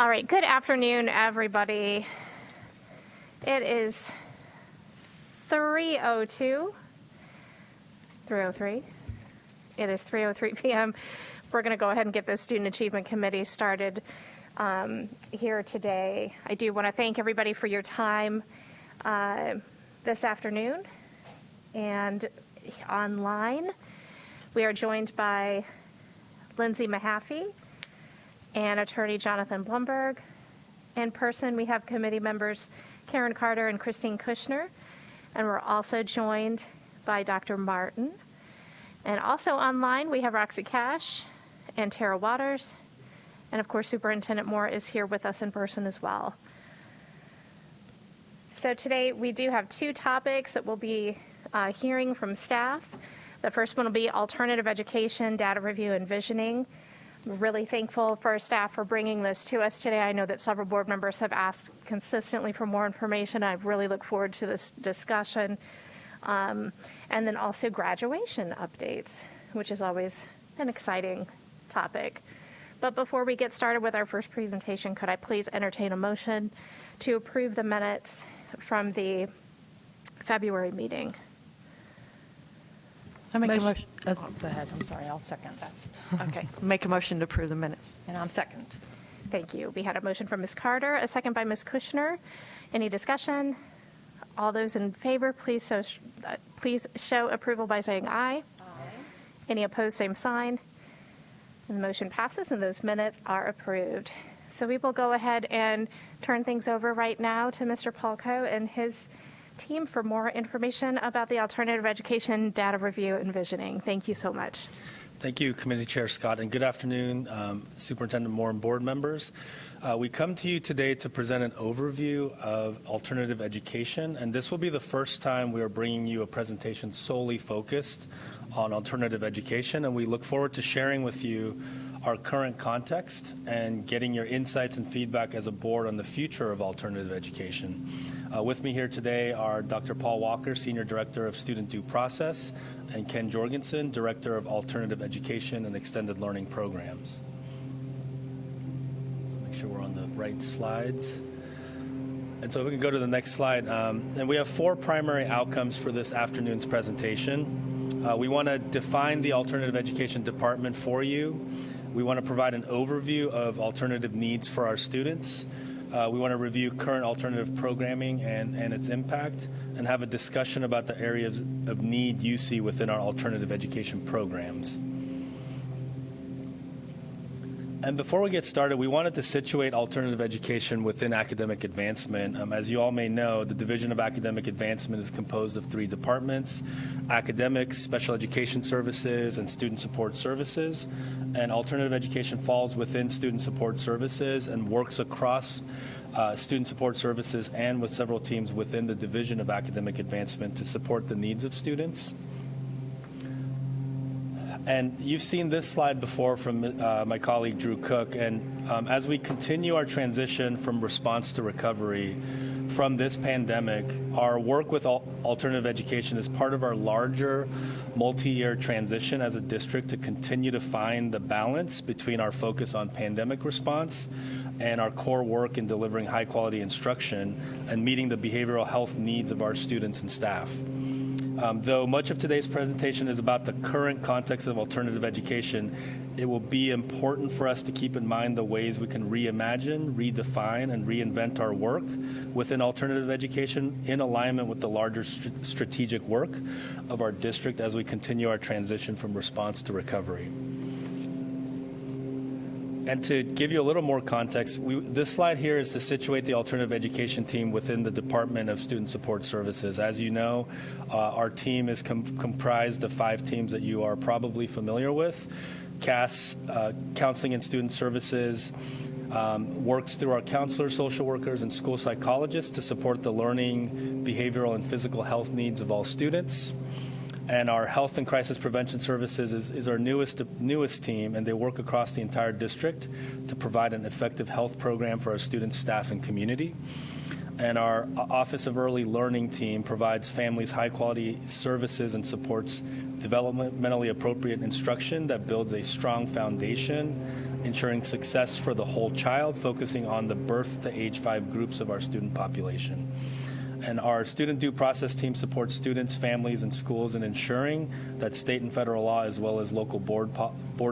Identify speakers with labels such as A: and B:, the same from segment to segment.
A: All right, good afternoon, everybody. It is 3:03. It is 3:03 p.m. We're going to go ahead and get the Student Achievement Committee started here today. I do want to thank everybody for your time this afternoon. And online, we are joined by Lindsay Mahaffey and Attorney Jonathan Blumberg. In person, we have committee members Karen Carter and Christine Kushner. And we're also joined by Dr. Martin. And also online, we have Roxy Cash and Tara Waters. And of course, Superintendent Moore is here with us in person as well. So today, we do have two topics that we'll be hearing from staff. The first one will be alternative education, data review, and visioning. We're really thankful for our staff for bringing this to us today. I know that several board members have asked consistently for more information. I really look forward to this discussion. And then also graduation updates, which is always an exciting topic. But before we get started with our first presentation, could I please entertain a motion to approve the minutes from the February meeting?
B: I make a motion.
C: Go ahead. I'm sorry. I'll second that.
B: Okay. Make a motion to approve the minutes.
C: And I'm second.
A: Thank you. We had a motion from Ms. Carter, a second by Ms. Kushner. Any discussion? All those in favor, please show approval by saying aye. Aye. Any opposed, same sign. And the motion passes, and those minutes are approved. So we will go ahead and turn things over right now to Mr. Polko and his team for more information about the alternative education data review and visioning. Thank you so much.
D: Thank you, Committee Chair Scott, and good afternoon, Superintendent Moore and board members. We come to you today to present an overview of alternative education, and this will be the first time we are bringing you a presentation solely focused on alternative education, and we look forward to sharing with you our current context and getting your insights and feedback as a board on the future of alternative education. With me here today are Dr. Paul Walker, Senior Director of Student Due Process, and Ken Jorgensen, Director of Alternative Education and Extended Learning Programs. So make sure we're on the right slides. And so if we can go to the next slide. And we have four primary outcomes for this afternoon's presentation. We want to define the alternative education department for you. We want to provide an overview of alternative needs for our students. We want to review current alternative programming and its impact, and have a discussion about the areas of need you see within our alternative education programs. And before we get started, we wanted to situate alternative education within academic advancement. As you all may know, the Division of Academic Advancement is composed of three departments: academics, special education services, and student support services. And alternative education falls within student support services and works across student support services and with several teams within the Division of Academic Advancement to support the needs of students. And you've seen this slide before from my colleague Drew Cook, and as we continue our transition from response to recovery from this pandemic, our work with alternative education is part of our larger multi-year transition as a district to continue to find the balance between our focus on pandemic response and our core work in delivering high-quality instruction and meeting the behavioral health needs of our students and staff. Though much of today's presentation is about the current context of alternative education, it will be important for us to keep in mind the ways we can reimagine, redefine, and reinvent our work within alternative education in alignment with the larger strategic work of our district as we continue our transition from response to recovery. And to give you a little more context, this slide here is to situate the alternative education team within the Department of Student Support Services. As you know, our team is comprised of 5 teams that you are probably familiar with. CAS, Counseling and Student Services, works through our counselors, social workers, and school psychologists to support the learning, behavioral, and physical health needs of all students. And our Health and Crisis Prevention Services is our newest team, and they work across the entire district to provide an effective health program for our students, staff, and community. And our Office of Early Learning team provides families high-quality services and supports developmentally appropriate instruction that builds a strong foundation ensuring success for the whole child, focusing on the birth to age 5 groups of our student population. And our student due process team supports students, families, and schools in ensuring that state and federal law, as well as local Board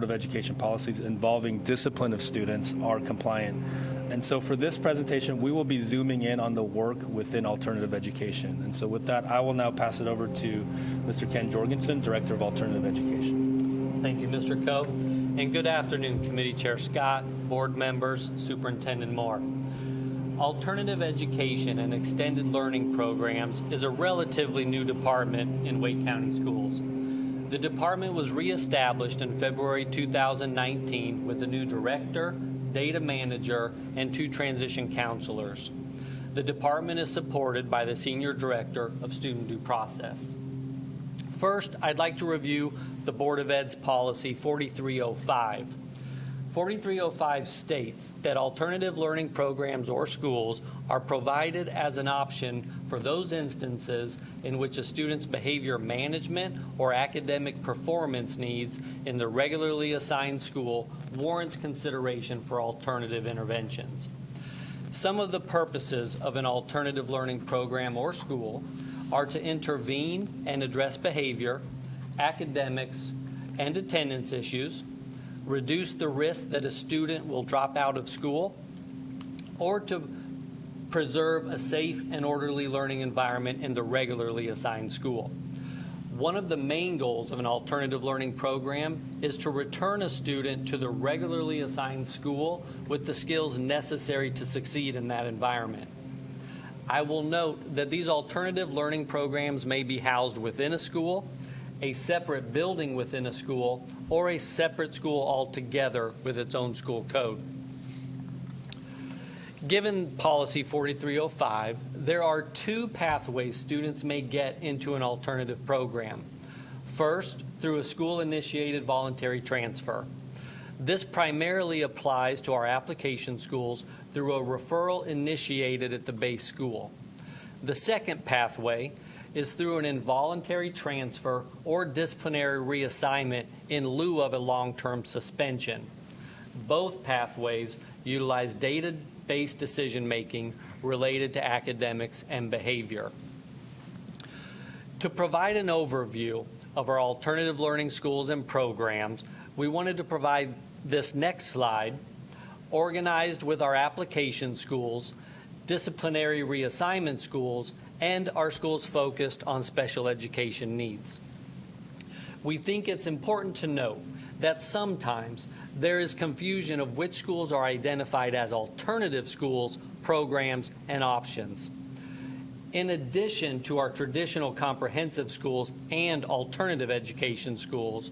D: of Education policies involving discipline of students, are compliant. And so for this presentation, we will be zooming in on the work within alternative education. And so with that, I will now pass it over to Mr. Ken Jorgensen, Director of Alternative Education.
E: Thank you, Mr. Coe. And good afternoon, Committee Chair Scott, board members, Superintendent Moore. Alternative education and extended learning programs is a relatively new department in Wake County Schools. The department was reestablished in February 2019 with a new director, data manager, and 2 transition counselors. The department is supported by the Senior Director of Student Due Process. First, I'd like to review the Board of Ed's policy 4305. 4305 states that alternative learning programs or schools are provided as an option for those instances in which a student's behavior management or academic performance needs in the regularly assigned school warrants consideration for alternative interventions. Some of the purposes of an alternative learning program or school are to intervene and address behavior, academics, and attendance issues, reduce the risk that a student will drop out of school, or to preserve a safe and orderly learning environment in the regularly assigned school. One of the main goals of an alternative learning program is to return a student to the regularly assigned school with the skills necessary to succeed in that environment. I will note that these alternative learning programs may be housed within a school, a separate building within a school, or a separate school altogether with its own school code. Given policy 4305, there are 2 pathways students may get into an alternative program. First, through a school-initiated voluntary transfer. This primarily applies to our application schools through a referral initiated at the base school. The second pathway is through an involuntary transfer or disciplinary reassignment in lieu of a long-term suspension. Both pathways utilize data-based decision-making related to academics and behavior. To provide an overview of our alternative learning schools and programs, we wanted to provide this next slide, organized with our application schools, disciplinary reassignment schools, and our schools focused on special education needs. We think it's important to note that sometimes there is confusion of which schools are identified as alternative schools, programs, and options. In addition to our traditional comprehensive schools and alternative education schools,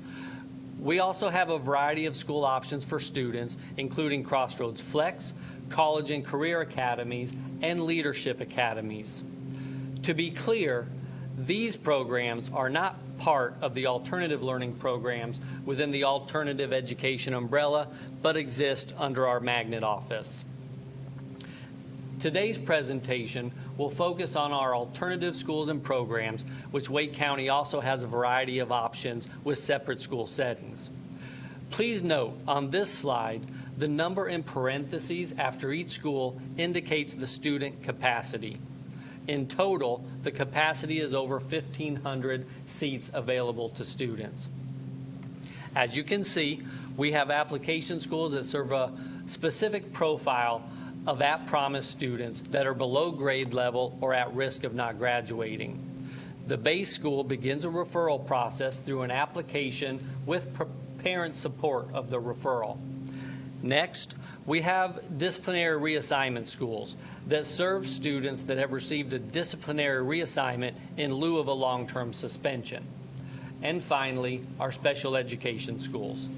E: we also have a variety of school options for students, including Crossroads Flex, college and career academies, and leadership academies. To be clear, these programs are not part of the alternative learning programs within the alternative education umbrella, but exist under our magnet office. Today's presentation will focus on our alternative schools and programs, which Wake County also has a variety of options with separate school settings. Please note on this slide, the number in parentheses after each school indicates the student capacity. In total, the capacity is over 1,500 seats available to students. As you can see, we have application schools that serve a specific profile of at-promise students that are below grade level or at risk of not graduating. The base school begins a referral process through an application with parent support of the referral. Next, we have disciplinary reassignment schools that serve students that have received a disciplinary reassignment in lieu of a long-term suspension. And finally, our special education schools.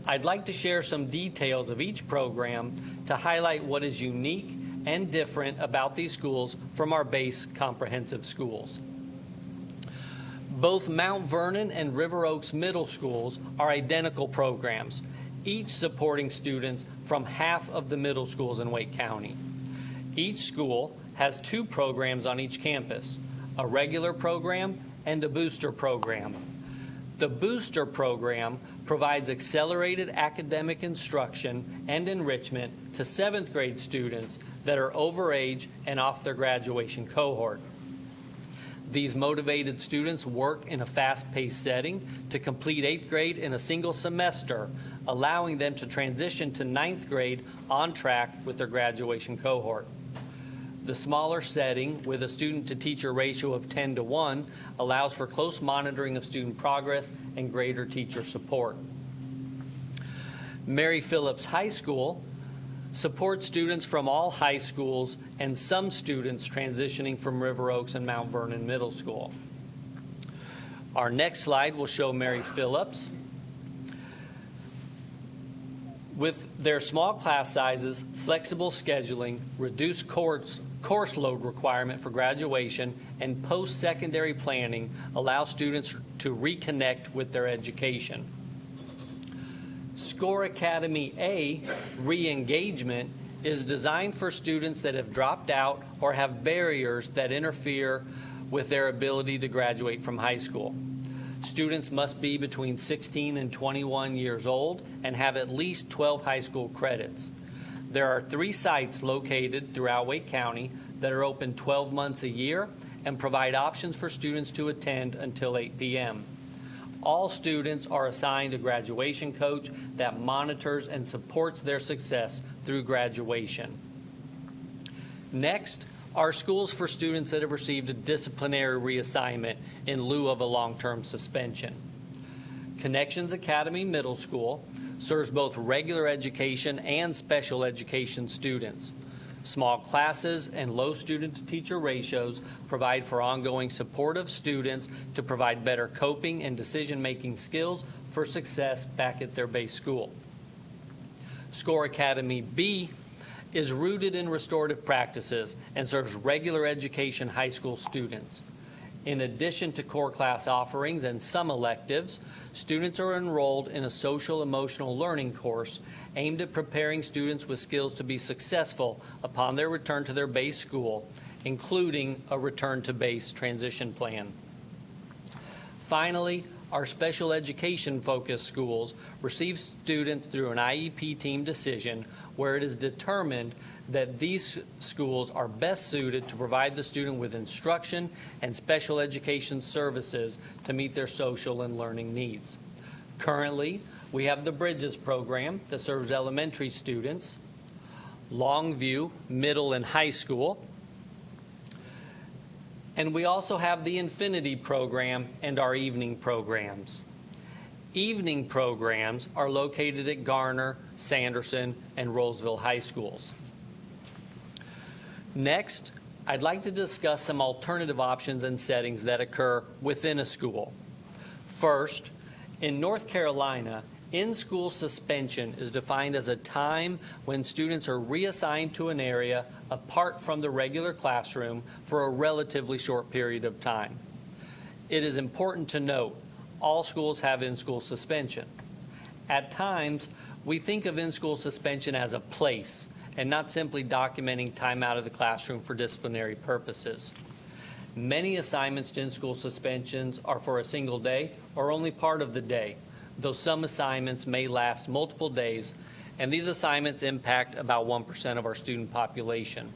E: I'd like to share some details of each program to highlight what is unique and different about these schools from our base comprehensive schools. Both Mount Vernon and River Oaks Middle Schools are identical programs, each supporting students from half of the middle schools in Wake County. Each school has 2 programs on each campus, a regular program and a booster program. The Booster program provides accelerated academic instruction and enrichment to 7th grade students that are overage and off their graduation cohort. These motivated students work in a fast-paced setting to complete 8th grade in a single semester, allowing them to transition to 9th grade on track with their graduation cohort. The smaller setting, with a student-to-teacher ratio of 10-to-1, allows for close monitoring of student progress and greater teacher support. Mary Phillips High School supports students from all high schools and some students transitioning from River Oaks and Mount Vernon Middle School. Our next slide will show Mary Phillips. With their small class sizes, flexible scheduling, reduced course load requirement for graduation, and post-secondary planning allow students to reconnect with their education. Score Academy A, re-engagement, is designed for students that have dropped out or have barriers that interfere with their ability to graduate from high school. Students must be between 16 and 21 years old and have at least 12 high school credits. There are 3 sites located throughout Wake County that are open 12 months a year and provide options for students to attend until 8 p.m. All students are assigned a graduation coach that monitors and supports their success through graduation. Next are schools for students that have received a disciplinary reassignment in lieu of a long-term suspension. Connections Academy Middle School serves both regular education and special education students. Small classes and low student-to-teacher ratios provide for ongoing support of students to provide better coping and decision-making skills for success back at their base school. Score Academy B is rooted in restorative practices and serves regular education high school students. In addition to core class offerings and some electives, students are enrolled in a social-emotional learning course aimed at preparing students with skills to be successful upon their return to their base school, including a return-to-base transition plan. Finally, our special education-focused schools receive students through an IEP team decision where it is determined that these schools are best suited to provide the student with instruction and special education services to meet their social and learning needs. Currently, we have the Bridges program that serves elementary students, Longview Middle and High School, and we also have the Infinity program and our evening programs. Evening programs are located at Garner, Sanderson, and Roseville High Schools. Next, I'd like to discuss some alternative options and settings that occur within a school. First, in North Carolina, in-school suspension is defined as a time when students are reassigned to an area apart from the regular classroom for a relatively short period of time. It is important to note all schools have in-school suspension. At times, we think of in-school suspension as a place and not simply documenting time out of the classroom for disciplinary purposes. Many assignments to in-school suspensions are for a single day or only part of the day, though some assignments may last multiple days, and these assignments impact about 1% of our student population.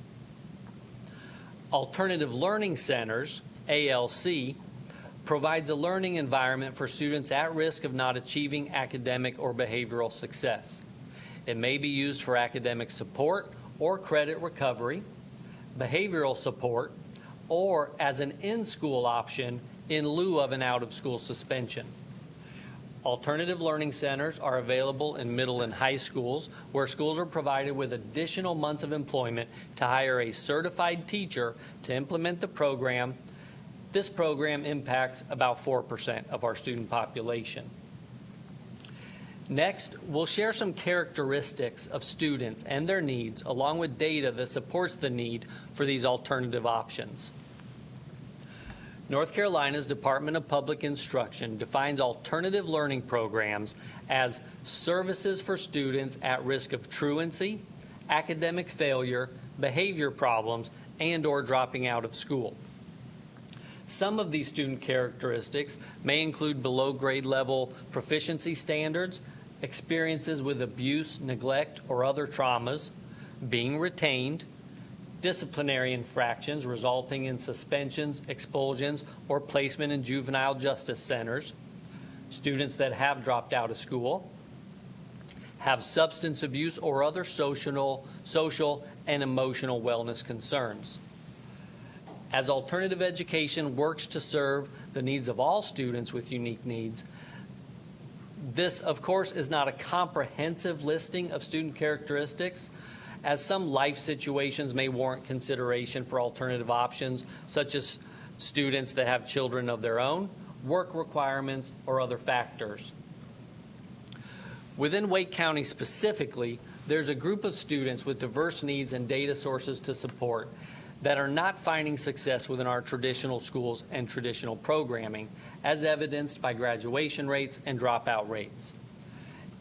E: Alternative Learning Centers, ALC, provides a learning environment for students at risk of not achieving academic or behavioral success. It may be used for academic support or credit recovery, behavioral support, or as an in-school option in lieu of an out-of-school suspension. Alternative Learning Centers are available in middle and high schools, where schools are provided with additional months of employment to hire a certified teacher to implement the program. This program impacts about 4% of our student population. Next, we'll share some characteristics of students and their needs, along with data that supports the need for these alternative options. North Carolina's Department of Public Instruction defines alternative learning programs as services for students at risk of truancy, academic failure, behavior problems, and/or dropping out of school. Some of these student characteristics may include below grade level proficiency standards, experiences with abuse, neglect, or other traumas, being retained, disciplinary infractions resulting in suspensions, expulsions, or placement in juvenile justice centers, students that have dropped out of school, have substance abuse or other social and emotional wellness concerns. As alternative education works to serve the needs of all students with unique needs, this, of course, is not a comprehensive listing of student characteristics, as some life situations may warrant consideration for alternative options, such as students that have children of their own, work requirements, or other factors. Within Wake County specifically, there's a group of students with diverse needs and data sources to support that are not finding success within our traditional schools and traditional programming, as evidenced by graduation rates and dropout rates.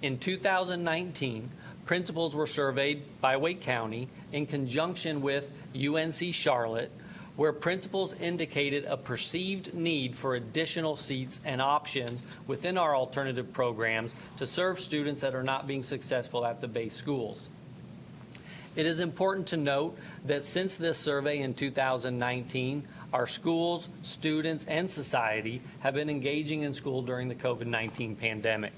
E: In 2019, principals were surveyed by Wake County in conjunction with UNC Charlotte, where principals indicated a perceived need for additional seats and options within our alternative programs to serve students that are not being successful at the base schools. It is important to note that since this survey in 2019, our schools, students, and society have been engaging in school during the COVID-19 pandemic.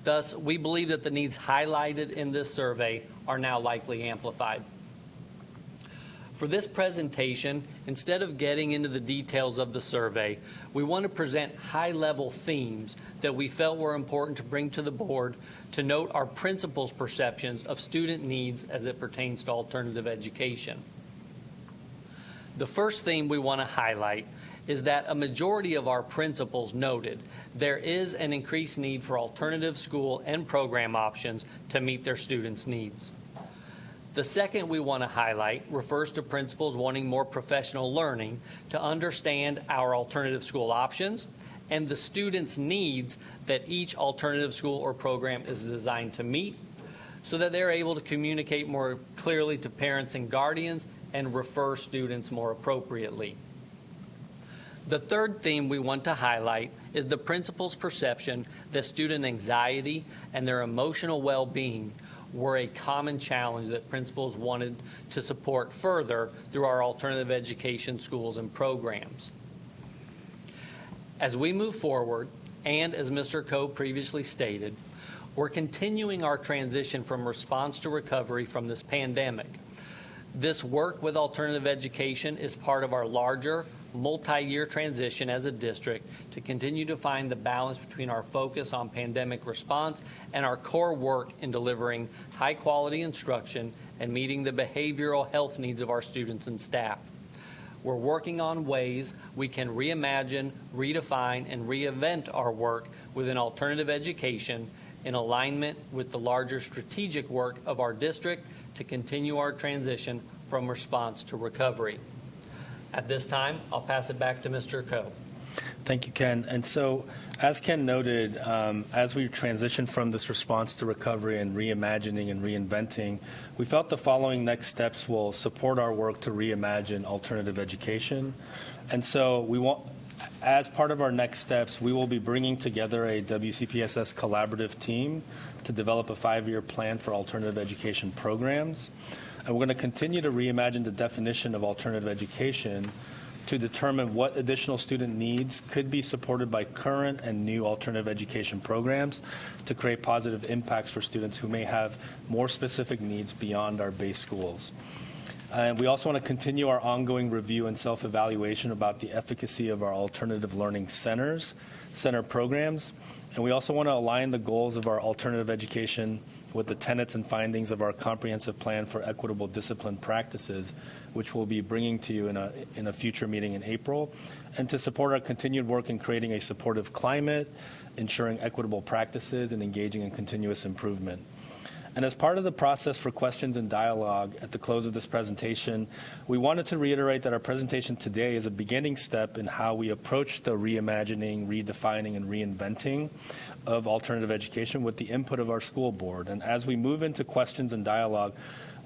E: Thus, we believe that the needs highlighted in this survey are now likely amplified. For this presentation, instead of getting into the details of the survey, we want to present high-level themes that we felt were important to bring to the board to note our principals' perceptions of student needs as it pertains to alternative education. The first theme we want to highlight is that a majority of our principals noted there is an increased need for alternative school and program options to meet their students' needs. The second we want to highlight refers to principals wanting more professional learning to understand our alternative school options and the students' needs that each alternative school or program is designed to meet, so that they're able to communicate more clearly to parents and guardians and refer students more appropriately. The third theme we want to highlight is the principal's perception that student anxiety and their emotional well-being were a common challenge that principals wanted to support further through our alternative education schools and programs. As we move forward, and as Mr. Coe previously stated, we're continuing our transition from response to recovery from this pandemic. This work with alternative education is part of our larger multi-year transition as a district to continue to find the balance between our focus on pandemic response and our core work in delivering high-quality instruction and meeting the behavioral health needs of our students and staff. We're working on ways we can reimagine, redefine, and reinvent our work within alternative education in alignment with the larger strategic work of our district to continue our transition from response to recovery. At this time, I'll pass it back to Mr. Coe.
D: Thank you, Ken. And so, as Ken noted, as we transition from this response to recovery and reimagining and reinventing, we felt the following next steps will support our work to reimagine alternative education. And so, as part of our next steps, we will be bringing together a WCPSS collaborative team to develop a 5-year plan for alternative education programs. And we're going to continue to reimagine the definition of alternative education to determine what additional student needs could be supported by current and new alternative education programs to create positive impacts for students who may have more specific needs beyond our base schools. And we also want to continue our ongoing review and self-evaluation about the efficacy of our alternative learning center programs. And we also want to align the goals of our alternative education with the tenets and findings of our comprehensive plan for equitable discipline practices, which we'll be bringing to you in a future meeting in April, and to support our continued work in creating a supportive climate, ensuring equitable practices, and engaging in continuous improvement. And as part of the process for questions and dialogue at the close of this presentation, we wanted to reiterate that our presentation today is a beginning step in how we approach the reimagining, redefining, and reinventing of alternative education with the input of our school board. And as we move into questions and dialogue,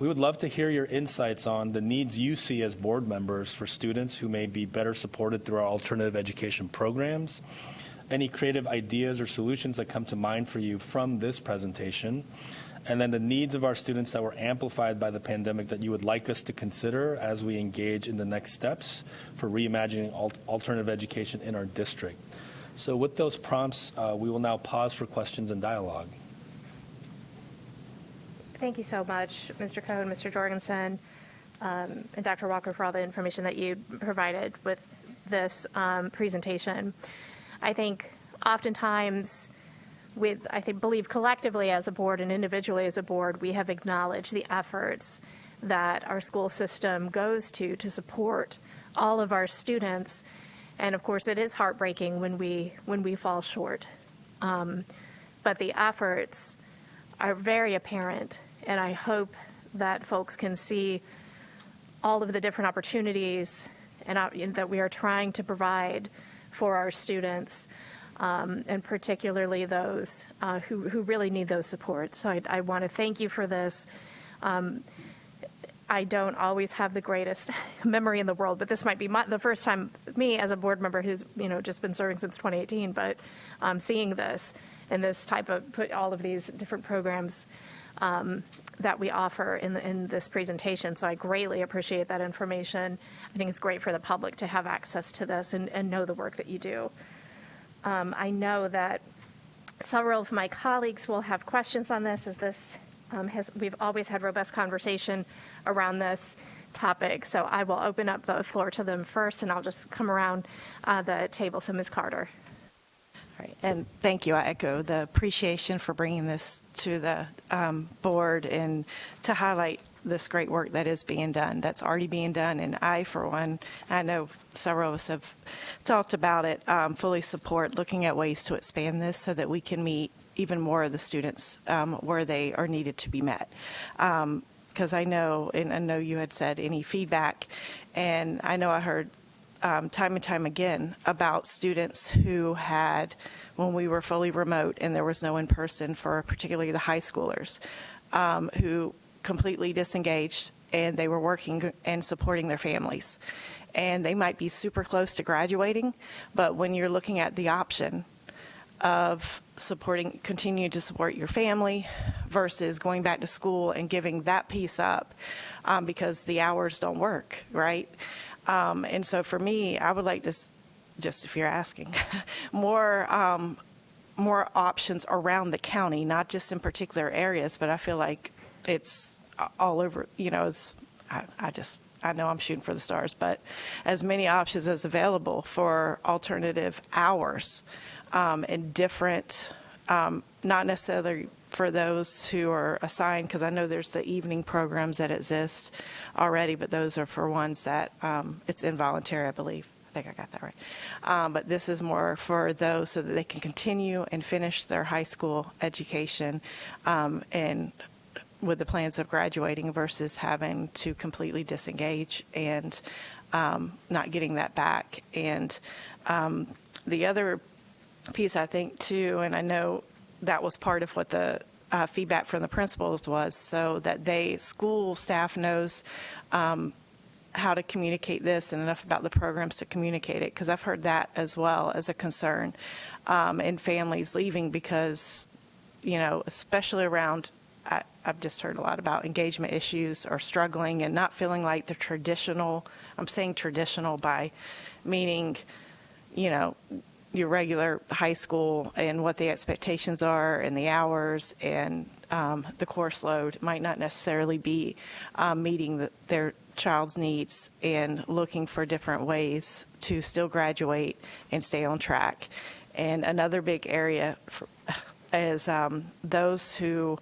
D: We would love to hear your insights on the needs you see as board members for students who may be better supported through our alternative education programs. Any creative ideas or solutions that come to mind for you from this presentation, and then the needs of our students that were amplified by the pandemic that you would like us to consider as we engage in the next steps for reimagining alternative education in our district. So with those prompts, we will now pause for questions and dialogue.
A: Thank you so much, Mr. Cohen, Mr. Jorgensen, and Dr. Walker for all the information that you provided with this presentation. I think oftentimes believe collectively as a board and individually as a board, we have acknowledged the efforts that our school system goes to support all of our students. And of course, it is heartbreaking when we fall short. But the efforts are very apparent, and I hope that folks can see all of the different opportunities and that we are trying to provide for our students, and particularly those who really need those supports. So I want to thank you for this. I don't always have the greatest memory in the world, but this might be the first time me as a board member who's just been serving since 2018, but seeing this and this type of put all of these different programs that we offer in this presentation. So I greatly appreciate that information. I think it's great for the public to have access to this and know the work that you do. I know that several of my colleagues will have questions on this, as this we've always had robust conversation around this topic. So I will open up the floor to them first, and I'll just come around the table. So Ms. Carter.
B: All right, and thank you. I echo the appreciation for bringing this to the board and to highlight this great work that is being done, that's already being done. And I, for one, I know several of us have talked about it, fully support looking at ways to expand this so that we can meet even more of the students where they are needed to be met. Because I know, and I know you had said any feedback, and I know I heard time and time again about students who had, when we were fully remote and there was no in-person for particularly the high schoolers, who completely disengaged, and they were working and supporting their families. And they might be super close to graduating, but when you're looking at the option of continuing to support your family versus going back to school and giving that piece up because the hours don't work, right? And so for me, I would like to, just if you're asking, more options around the county, not just in particular areas, but I feel like it's all over, I know I'm shooting for the stars, but as many options as available for alternative hours and different, not necessarily for those who are assigned, because I know there's the evening programs that exist already, but those are for ones that it's involuntary, I believe. I think I got that right. But this is more for those so that they can continue and finish their high school education and with the plans of graduating versus having to completely disengage and not getting that back. And the other piece, I think, too, and I know that was part of what the feedback from the principals was, so that school staff knows how to communicate this and enough about the programs to communicate it, because I've heard that as well as a concern in families leaving because, especially around, I've just heard a lot about engagement issues or struggling and not feeling like the traditional, I'm saying traditional by meaning, your regular high school and what the expectations are and the hours and the course load might not necessarily be meeting their child's needs and looking for different ways to still graduate and stay on track. And another big area is those who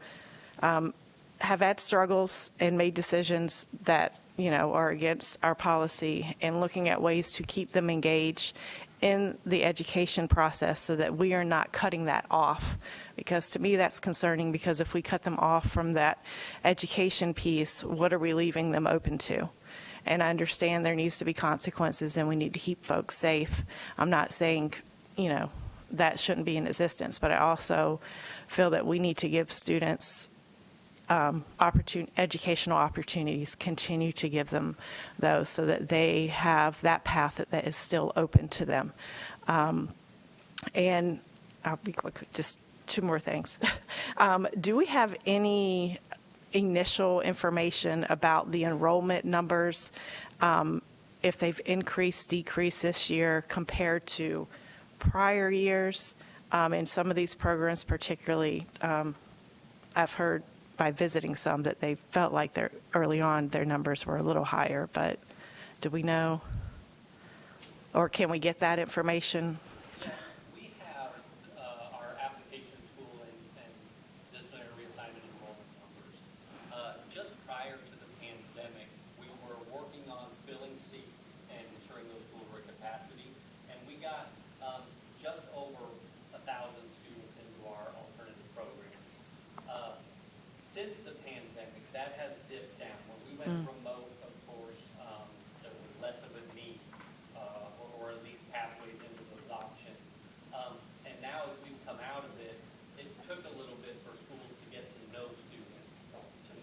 B: have had struggles and made decisions that, are against our policy, and looking at ways to keep them engaged in the education process so that we are not cutting that off. Because to me, that's concerning, because if we cut them off from that education piece, what are we leaving them open to? And I understand there needs to be consequences and we need to keep folks safe. I'm not saying, that shouldn't be in existence, but I also feel that we need to give students educational opportunities, continue to give them those so that they have that path that is still open to them. And I'll be quick, just two more things. Do we have any initial information about the enrollment numbers, if they've increased, decreased this year compared to prior years? In some of these programs, particularly, I've heard by visiting some that they felt like early on their numbers were a little higher, but do we know? Or can we get that information?
E: Yeah, we have our application school and disciplinary reassignment enrollment numbers. Just prior to the pandemic, we were working on filling seats and ensuring those schools were at capacity, and we got just over 1,000 students into our alternative programs. Since the pandemic, that has dipped down. When we went remote, of course, there was less of a need, or at least pathways into those options. And now as we've come out of it, it took a little bit for schools to get to know students,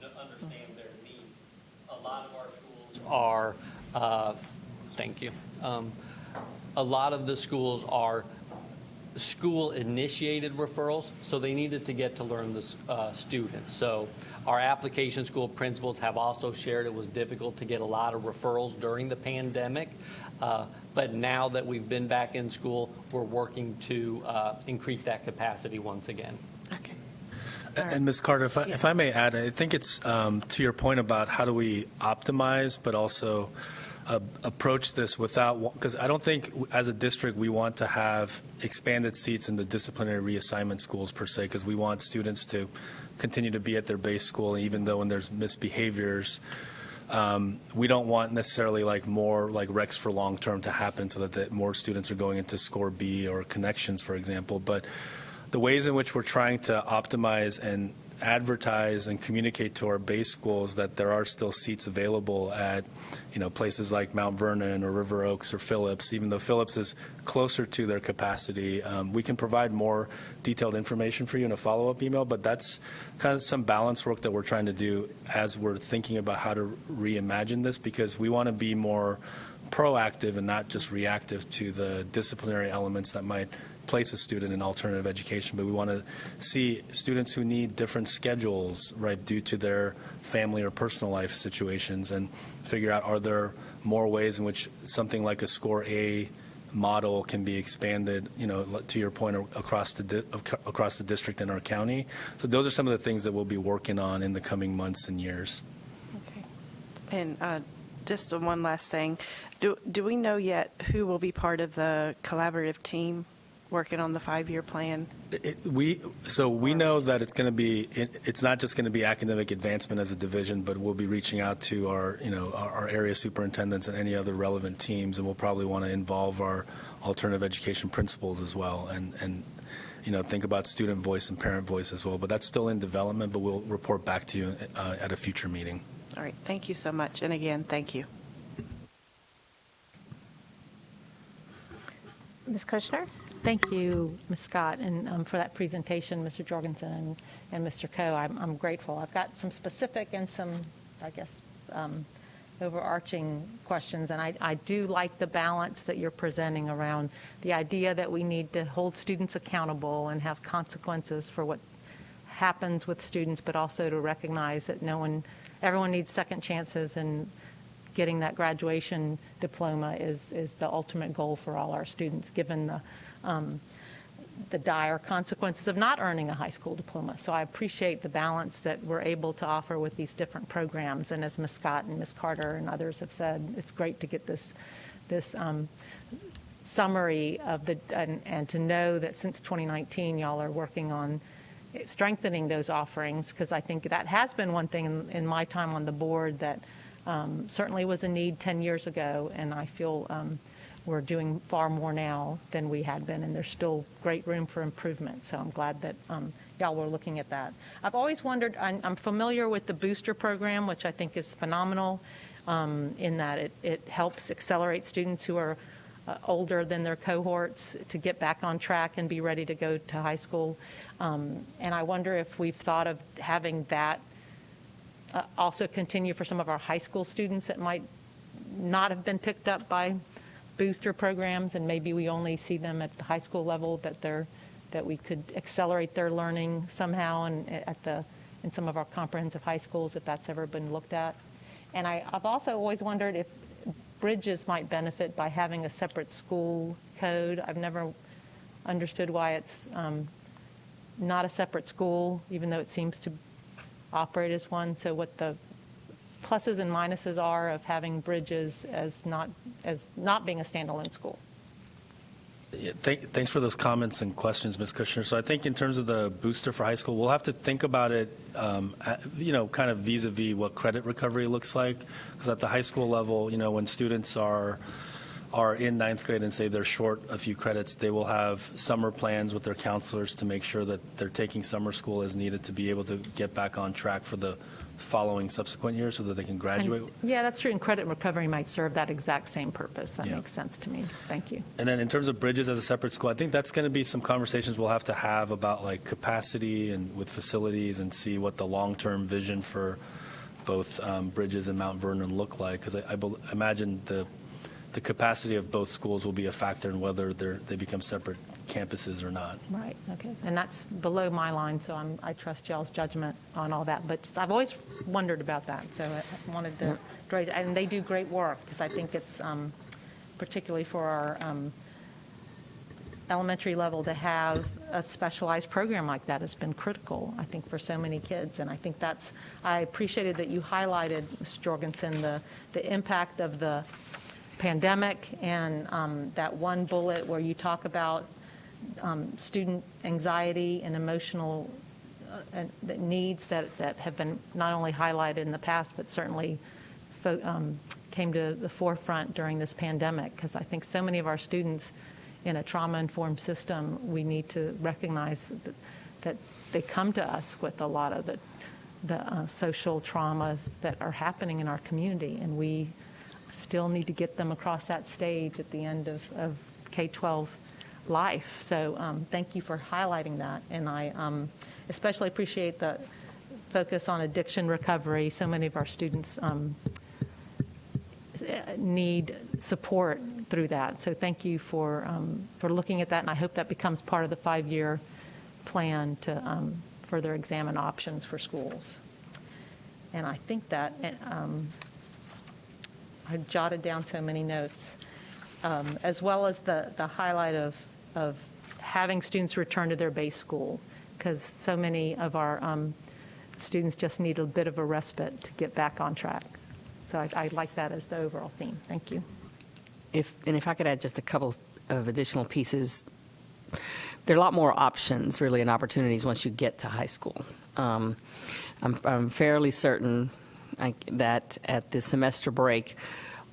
E: to understand their needs. A lot of our schools are, thank you. A lot of the schools are school-initiated referrals, so they needed to get to learn the students. So our application school principals have also shared it was difficult to get a lot of referrals during the pandemic, but now that we've been back in school, we're working to increase that capacity once again.
B: Okay.
D: And Ms. Carter, if I may add, I think it's to your point about how do we optimize, but also approach this without, because I don't think as a district we want to have expanded seats in the disciplinary reassignment schools per se, because we want students to continue to be at their base school, even though when there's misbehaviors, we don't want necessarily like more like recs for long term to happen so that more students are going into score B or connections, for example. But the ways in which we're trying to optimize and advertise and communicate to our base schools that there are still seats available at, places like Mount Vernon or River Oaks or Phillips. Even though Phillips is closer to their capacity, we can provide more detailed information for you in a follow-up email, but that's kind of some balance work that we're trying to do as we're thinking about how to reimagine this, because we want to be more proactive and not just reactive to the disciplinary elements that might place a student in alternative education, but we want to see students who need different schedules, right, due to their family or personal life situations, and figure out, are there more ways in which something like a Score A model can be expanded, to your point, across the district and our county. So those are some of the things that we'll be working on in the coming months and years.
B: Okay. And just one last thing. Do we know yet who will be part of the collaborative team working on the 5-year plan?
D: We know that it's going to be, it's not just going to be academic advancement as a division, but we'll be reaching out to our area superintendents and any other relevant teams, and we'll probably want to involve our alternative education principals as well, and think about student voice and parent voice as well. But that's still in development, but we'll report back to you at a future meeting.
B: All right. Thank you so much. And again, thank you.
A: Ms. Kushner?
C: Thank you, Ms. Scott, and for that presentation, Mr. Jorgensen and Mr. Coe. I'm grateful. I've got some specific and some, I guess, overarching questions, and I do like the balance that you're presenting around the idea that we need to hold students accountable and have consequences for what happens with students, but also to recognize that everyone needs second chances, and getting that graduation diploma is the ultimate goal for all our students, given the dire consequences of not earning a high school diploma. So I appreciate the balance that we're able to offer with these different programs. And as Ms. Scott and Ms. Carter and others have said, it's great to get this summary of and to know that since 2019, y'all are working on strengthening those offerings, because I think that has been one thing in my time on the board that certainly was a need 10 years ago, and I feel we're doing far more now than we had been, and there's still great room for improvement. So I'm glad that y'all were looking at that. I've always wondered, I'm familiar with the booster program, which I think is phenomenal in that it helps accelerate students who are older than their cohorts to get back on track and be ready to go to high school. And I wonder if we've thought of having that also continue for some of our high school students that might not have been picked up by booster programs, and maybe we only see them at the high school level, that we could accelerate their learning somehow in some of our comprehensive high schools, if that's ever been looked at. And I've also always wondered if Bridges might benefit by having a separate school code. I've never understood why it's not a separate school, even though it seems to operate as one. So what the pluses and minuses are of having Bridges as not being a standalone school.
D: Yeah, thanks for those comments and questions, Ms. Kushner. So I think in terms of the booster for high school, we'll have to think about it, kind of vis-a-vis what credit recovery looks like. Because at the high school level, when students are in ninth grade and say they're short a few credits, they will have summer plans with their counselors to make sure that they're taking summer school as needed to be able to get back on track for the following subsequent years so that they can graduate.
C: Yeah, that's true. And credit recovery might serve that exact same purpose. That
D: Yeah.
C: makes sense to me. Thank you.
D: And then in terms of Bridges as a separate school, I think that's going to be some conversations we'll have to have about like capacity and with facilities and see what the long-term vision for both Bridges and Mount Vernon look like. Because I imagine the capacity of both schools will be a factor in whether they become separate campuses or not.
C: Right, okay. And that's below my line, so I trust y'all's judgment on all that. But I've always wondered about that, so I wanted to raise it. And they do great work, because I think it's, particularly for our elementary level, to have a specialized program like that has been critical, I think, for so many kids. And I think I appreciated that you highlighted, Mr. Jorgensen, the impact of the pandemic, and that one bullet where you talk about student anxiety and emotional needs that have been not only highlighted in the past, but certainly came to the forefront during this pandemic. Because I think so many of our students in a trauma-informed system, we need to recognize that they come to us with a lot of the social traumas that are happening in our community, and we still need to get them across that stage at the end of K-12 life. So thank you for highlighting that. And I especially appreciate the focus on addiction recovery. So many of our students need support through that. So thank you for looking at that. And I hope that becomes part of the 5-year plan to further examine options for schools. And I think that I jotted down so many notes, as well as the highlight of having students return to their base school, because so many of our students just need a bit of a respite to get back on track. So I like that as the overall theme. Thank you.
F: If I could add just a couple of additional pieces, there are a lot more options, really, and opportunities once you get to high school. I'm fairly certain that at the semester break,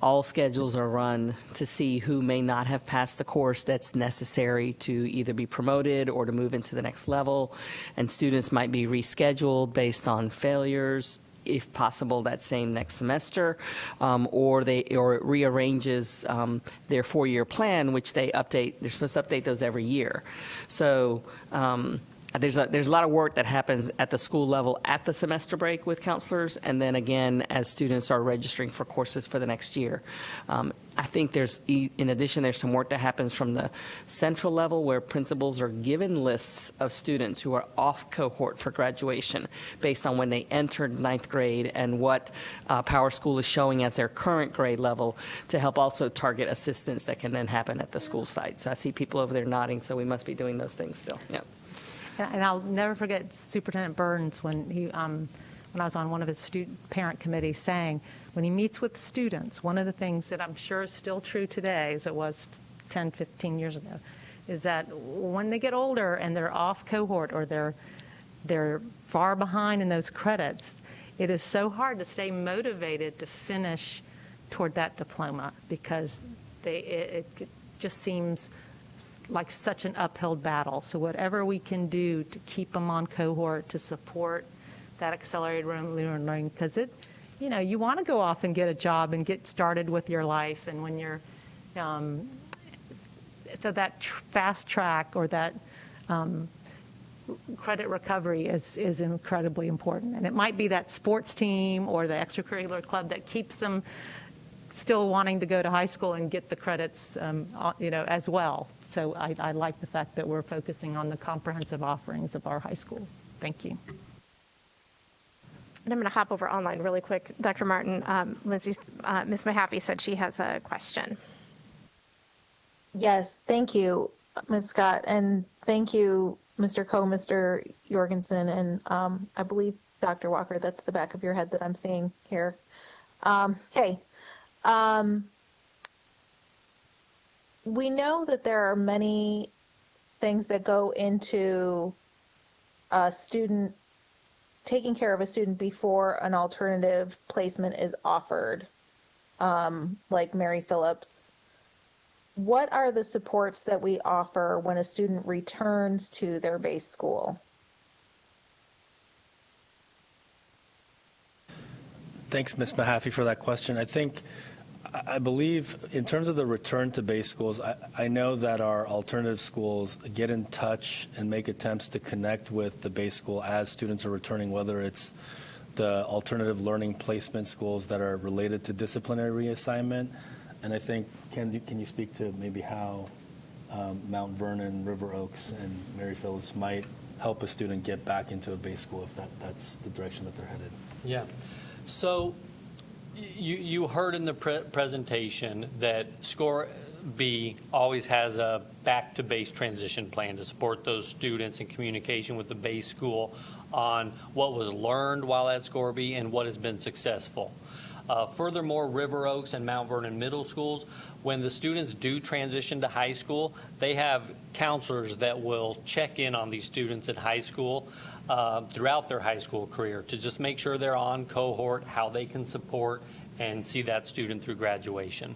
F: all schedules are run to see who may not have passed the course that's necessary to either be promoted or to move into the next level, and students might be rescheduled based on failures, if possible, that same next semester, or it rearranges their 4-year plan, which they update. They're supposed to update those every year. So there's a lot of work that happens at the school level at the semester break with counselors, and then again as students are registering for courses for the next year. I think in addition, there's some work that happens from the central level where principals are given lists of students who are off cohort for graduation based on when they entered ninth grade and what Power School is showing as their current grade level to help also target assistance that can then happen at the school site. So I see people over there nodding, so we must be doing those things still. Yeah.
C: And I'll never forget Superintendent Burns when I was on one of his student parent committees saying, when he meets with students, one of the things that I'm sure is still true today, as it was 10, 15 years ago, is that when they get older and they're off cohort or they're far behind in those credits, it is so hard to stay motivated to finish toward that diploma, because it just seems like such an uphill battle. So whatever we can do to keep them on cohort, to support that accelerated learning, because you want to go off and get a job and get started with your life, and when you're so that fast track or that credit recovery is incredibly important. And it might be that sports team or the extracurricular club that keeps them still wanting to go to high school and get the credits, as well. So I like the fact that we're focusing on the comprehensive offerings of our high schools. Thank you.
A: And I'm going to hop over online really quick. Dr. Martin, Ms. Mahaffey said she has a question.
G: Yes, thank you, Ms. Scott, and thank you, Mr. Coe, Mr. Jorgensen, and I believe Dr. Walker. That's the back of your head that I'm seeing here. Hey, we know that there are many things that go into a student taking care of a student before an alternative placement is offered, like Mary Phillips. What are the supports that we offer when a student returns to their base school?
D: Thanks, Ms. Mahaffey, for that question. I believe in terms of the return to base schools, I know that our alternative schools get in touch and make attempts to connect with the base school as students are returning, whether it's the alternative learning placement schools that are related to disciplinary reassignment. And I think, can you speak to maybe how Mount Vernon, River Oaks, and Mary Phillips might help a student get back into a base school if that's the direction that they're headed?
E: Yeah. So you heard in the presentation that SCORE B always has a back-to-base transition plan to support those students in communication with the base school on what was learned while at SCORE B and what has been successful. Furthermore, River Oaks and Mount Vernon middle schools, when the students do transition to high school, they have counselors that will check in on these students at high school throughout their high school career to just make sure they're on cohort, how they can support and see that student through graduation.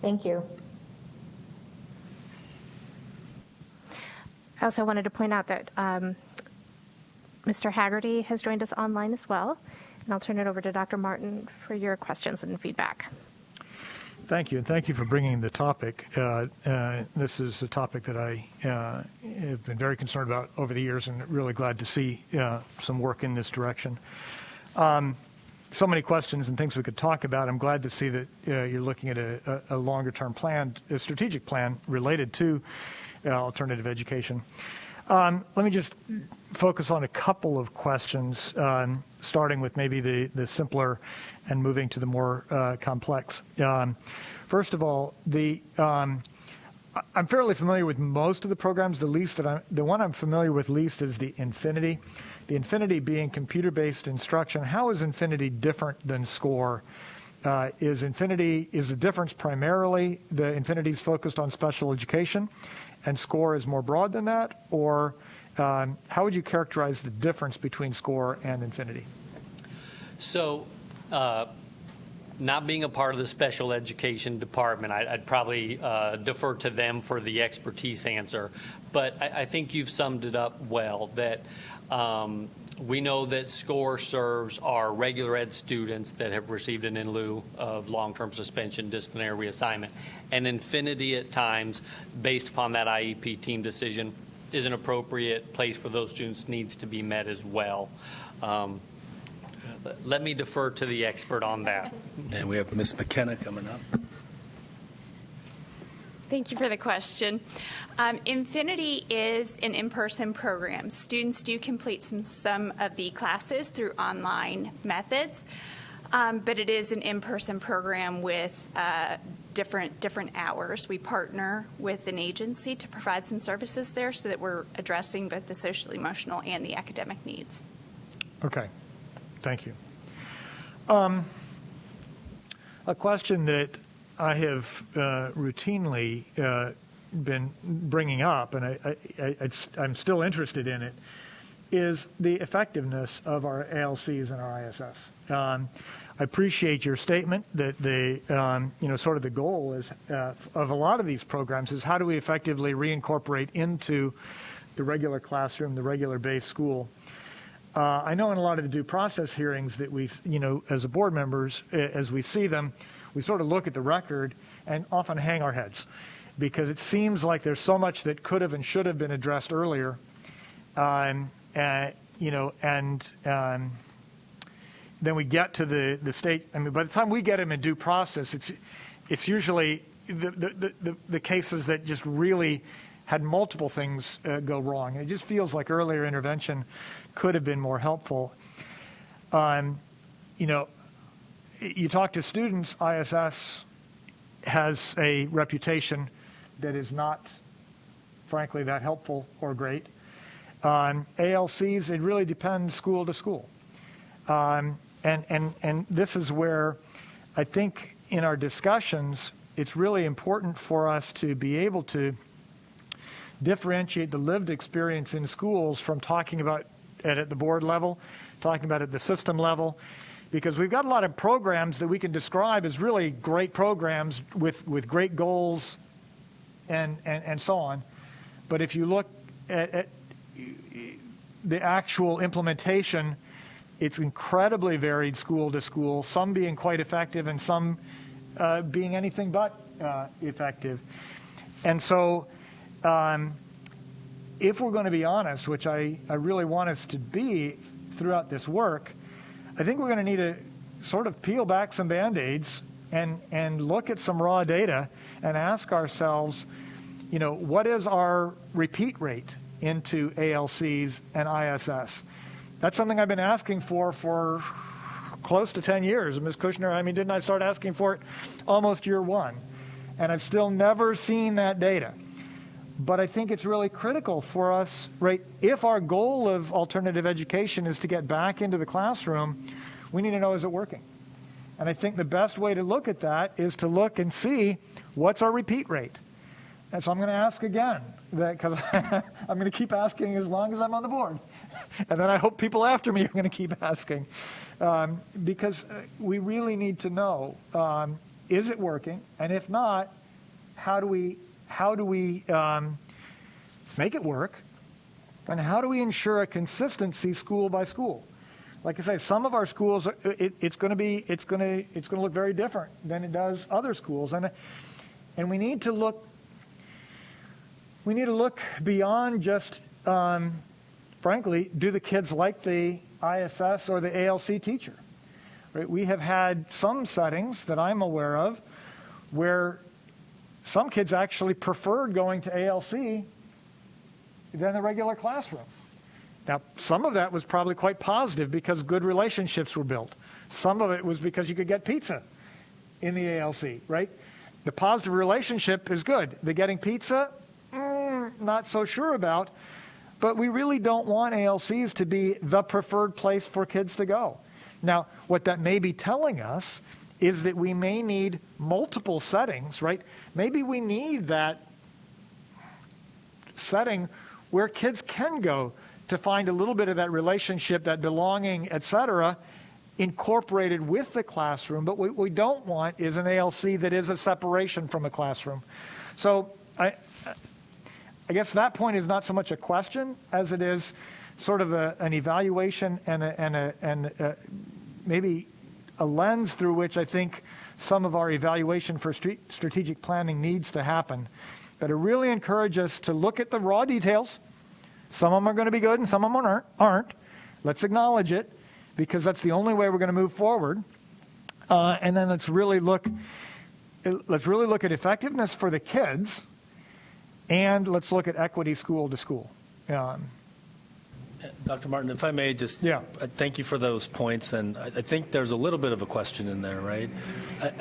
G: Thank you.
A: I also wanted to point out that Mr. Haggerty has joined us online as well, and I'll turn it over to Dr. Martin for your questions and feedback.
H: Thank you, and thank you for bringing the topic. This is a topic that I have been very concerned about over the years, and really glad to see some work in this direction. So many questions and things we could talk about. I'm glad to see that you're looking at a longer-term plan, a strategic plan related to alternative education. Let me just focus on a couple of questions, starting with maybe the simpler and moving to the more complex. First of all, I'm fairly familiar with most of the programs. The one I'm familiar with least is the Infinity. The Infinity being computer-based instruction. How is Infinity different than SCORE? Is the difference primarily the Infinity's focused on special education and SCORE is more broad than that? Or how would you characterize the difference between SCORE and Infinity?
E: So, not being a part of the special education department, I'd probably defer to them for the expertise answer. But I think you've summed it up well, that we know that SCORE serves our regular ed students that have received an in lieu of long-term suspension, disciplinary reassignment. And Infinity at times, based upon that IEP team decision, is an appropriate place for those students' needs to be met as well. Let me defer to the expert on that.
D: And we have Ms. McKenna coming up.
I: Thank you for the question. Infinity is an in-person program. Students do complete some of the classes through online methods, but it is an in-person program with different hours. We partner with an agency to provide some services there so that we're addressing both the social, emotional, and the academic needs.
H: Okay, thank you. A question that I have routinely been bringing up, and I'm still interested in it, is the effectiveness of our ALCs and our ISS. I appreciate your statement that sort of the goal is of a lot of these programs is how do we effectively reincorporate into the regular classroom, the regular base school. I know in a lot of the due process hearings that we, as a board members, as we see them, we sort of look at the record and often hang our heads. because it seems like there's so much that could have and should have been addressed earlier. Then we get to the state. I mean, by the time we get them in due process, it's usually the cases that just really had multiple things go wrong. It just feels like earlier intervention could have been more helpful. You talk to students, ISS has a reputation that is not, frankly, that helpful or great. ALCs, it really depends school to school. And this is where I think in our discussions, it's really important for us to be able to differentiate the lived experience in schools from talking about it at the board level, talking about it at the system level, because we've got a lot of programs that we can describe as really great programs with great goals and so on. But if you look at the actual implementation, it's incredibly varied school to school, some being quite effective and some being anything but effective. And so if we're going to be honest, which I really want us to be throughout this work, I think we're going to need to sort of peel back some Band-Aids and look at some raw data and ask ourselves, what is our repeat rate into ALCs and ISS? That's something I've been asking for close to 10 years. Ms. Kushner, didn't I start asking for it almost year one? And I've still never seen that data. But I think it's really critical for us, right? If our goal of alternative education is to get back into the classroom, we need to know, is it working? And I think the best way to look at that is to look and see what's our repeat rate. And so I'm going to ask again, because I'm going to keep asking as long as I'm on the board. And then I hope people after me are going to keep asking. Because we really need to know, is it working? And if not, how do we make it work, and how do we ensure a consistency school by school? Like I say, some of our schools, it's going to look very different than it does other schools, and we need to look beyond just, frankly, do the kids like the ISS or the ALC teacher? Right? We have had some settings that I'm aware of where some kids actually preferred going to ALC than the regular classroom. Now, some of that was probably quite positive because good relationships were built. Some of it was because you could get pizza in the ALC, right? The positive relationship is good. The getting pizza, not so sure about. But we really don't want ALCs to be the preferred place for kids to go. Now, what that may be telling us is that we may need multiple settings, right? Maybe we need that setting where kids can go to find a little bit of that relationship, that belonging, et cetera, incorporated with the classroom. But what we don't want is an ALC that is a separation from a classroom. So I guess that point is not so much a question as it is sort of an evaluation and maybe a lens through which I think some of our evaluation for strategic planning needs to happen. But I really encourage us to look at the raw details. Some of them are going to be good and some of them aren't. Let's acknowledge it, because that's the only way we're going to move forward. And then let's really look at effectiveness for the kids, and let's look at equity school to school.
D: Dr. Martin, if I may just thank you for those points, and I think there's a little bit of a question in there, right?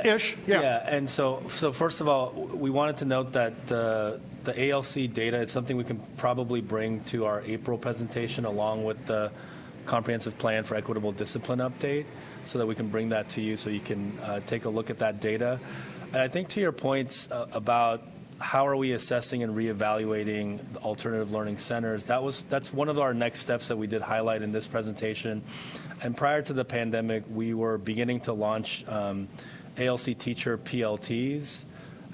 H: Ish, yeah.
D: Yeah, and so first of all, we wanted to note that the ALC data is something we can probably bring to our April presentation along with the comprehensive plan for equitable discipline update, so that we can bring that to you so you can take a look at that data. And I think to your points about how are we assessing and reevaluating the alternative learning centers, that's one of our next steps that we did highlight in this presentation. And prior to the pandemic, we were beginning to launch ALC teacher PLTs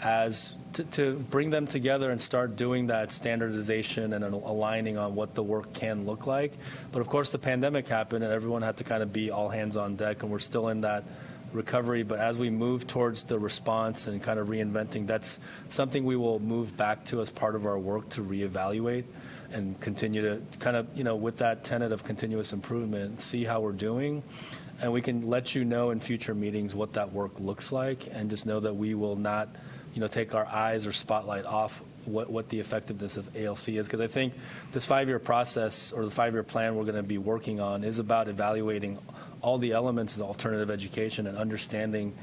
D: as to bring them together and start doing that standardization and aligning on what the work can look like. But of course, the pandemic happened and everyone had to kind of be all hands on deck, and we're still in that recovery, but as we move towards the response and kind of reinventing, that's something we will move back to as part of our work to reevaluate and continue to kind of, with that tenet of continuous improvement, see how we're doing. And we can let you know in future meetings what that work looks like, and just know that we will not, take our eyes or spotlight off what the effectiveness of ALC is. Because I think this 5-year process or the 5-year plan we're going to be working on is about evaluating all the elements of alternative education and understanding,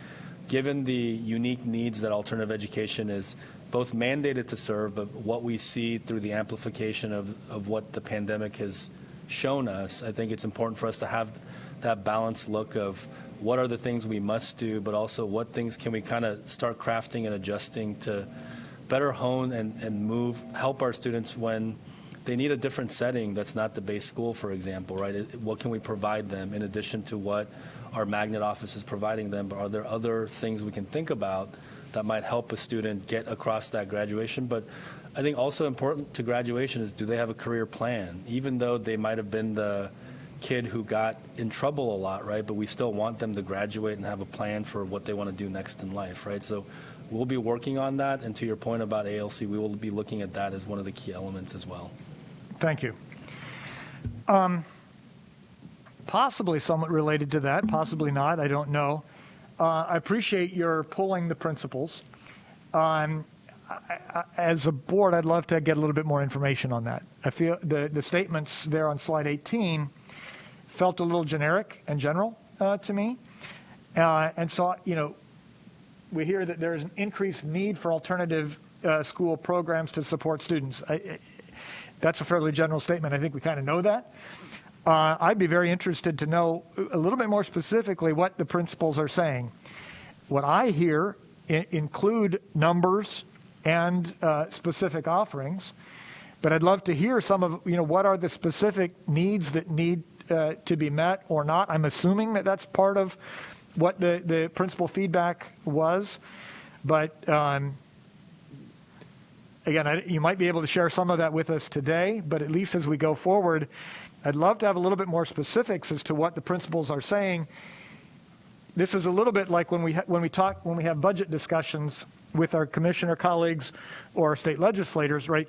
D: given the unique needs that alternative education is both mandated to serve, but what we see through the amplification of what the pandemic has shown us, I think it's important for us to have that balanced look of what are the things we must do, but also what things can we kind of start crafting and adjusting to better hone and help our students when they need a different setting that's not the base school, for example, right? What can we provide them in addition to what our magnet office is providing them? But are there other things we can think about that might help a student get across that graduation? But I think also important to graduation is, do they have a career plan? Even though they might have been the kid who got in trouble a lot, right? But we still want them to graduate and have a plan for what they want to do next in life, right? So we'll be working on that. And to your point about ALC, we will be looking at that as one of the key elements as well.
H: Thank you. Possibly somewhat related to that, possibly not, I don't know. I appreciate your pulling the principles. As a board, I'd love to get a little bit more information on that. I feel the statements there on slide 18 felt a little generic and general to me. And so, we hear that there's an increased need for alternative school programs to support students. That's a fairly general statement. I think we kind of know that. I'd be very interested to know a little bit more specifically what the principals are saying. What I hear include numbers and specific offerings, but I'd love to hear some of, what are the specific needs that need to be met or not. I'm assuming that that's part of what the principal feedback was, but again, you might be able to share some of that with us today, but at least as we go forward, I'd love to have a little bit more specifics as to what the principals are saying. This is a little bit like when we have budget discussions with our commissioner colleagues or our state legislators, right?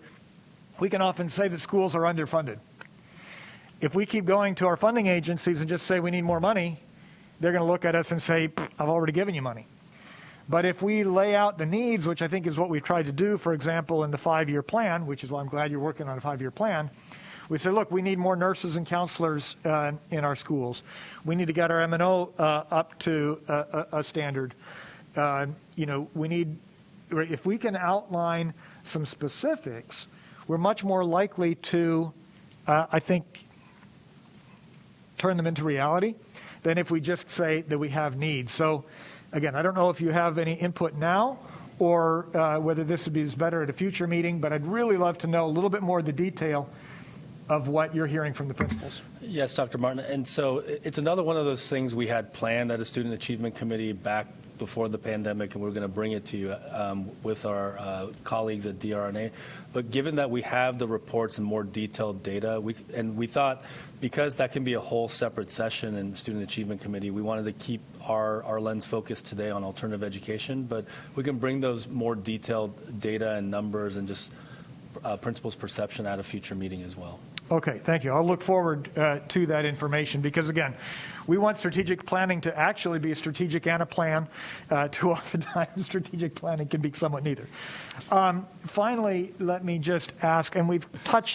H: We can often say that schools are underfunded. If we keep going to our funding agencies and just say we need more money, they're going to look at us and say, I've already given you money. But if we lay out the needs, which I think is what we've tried to do, for example, in the 5-year plan, which is why I'm glad you're working on a 5-year plan, we say, look, we need more nurses and counselors in our schools. We need to get our M&O up to a standard. We need, if we can outline some specifics, we're much more likely to, I think, turn them into reality than if we just say that we have needs. So, again, I don't know if you have any input now or whether this would be better at a future meeting, but I'd really love to know a little bit more of the detail of what you're hearing from the principals.
D: Yes, Dr. Martin. And so it's another one of those things we had planned at a Student Achievement Committee back before the pandemic, and we're going to bring it to you with our colleagues at DRNA. But given that we have the reports and more detailed data, we thought because that can be a whole separate session in Student Achievement Committee, we wanted to keep our lens focused today on alternative education. But we can bring those more detailed data and numbers and just principals' perception at a future meeting as well.
H: Okay, thank you. I'll look forward to that information because, again, we want strategic planning to actually be a strategic and a plan. Too often times, strategic planning can be somewhat neither. Finally, let me just ask, and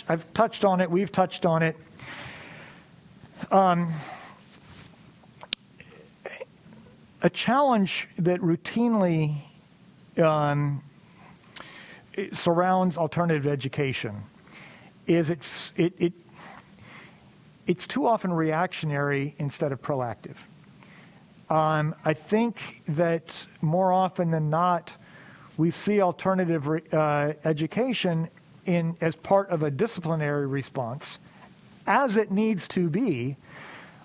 H: I've touched on it, we've touched on it. A challenge that routinely surrounds alternative education is it's too often reactionary instead of proactive. I think that more often than not, we see alternative education as part of a disciplinary response, as it needs to be.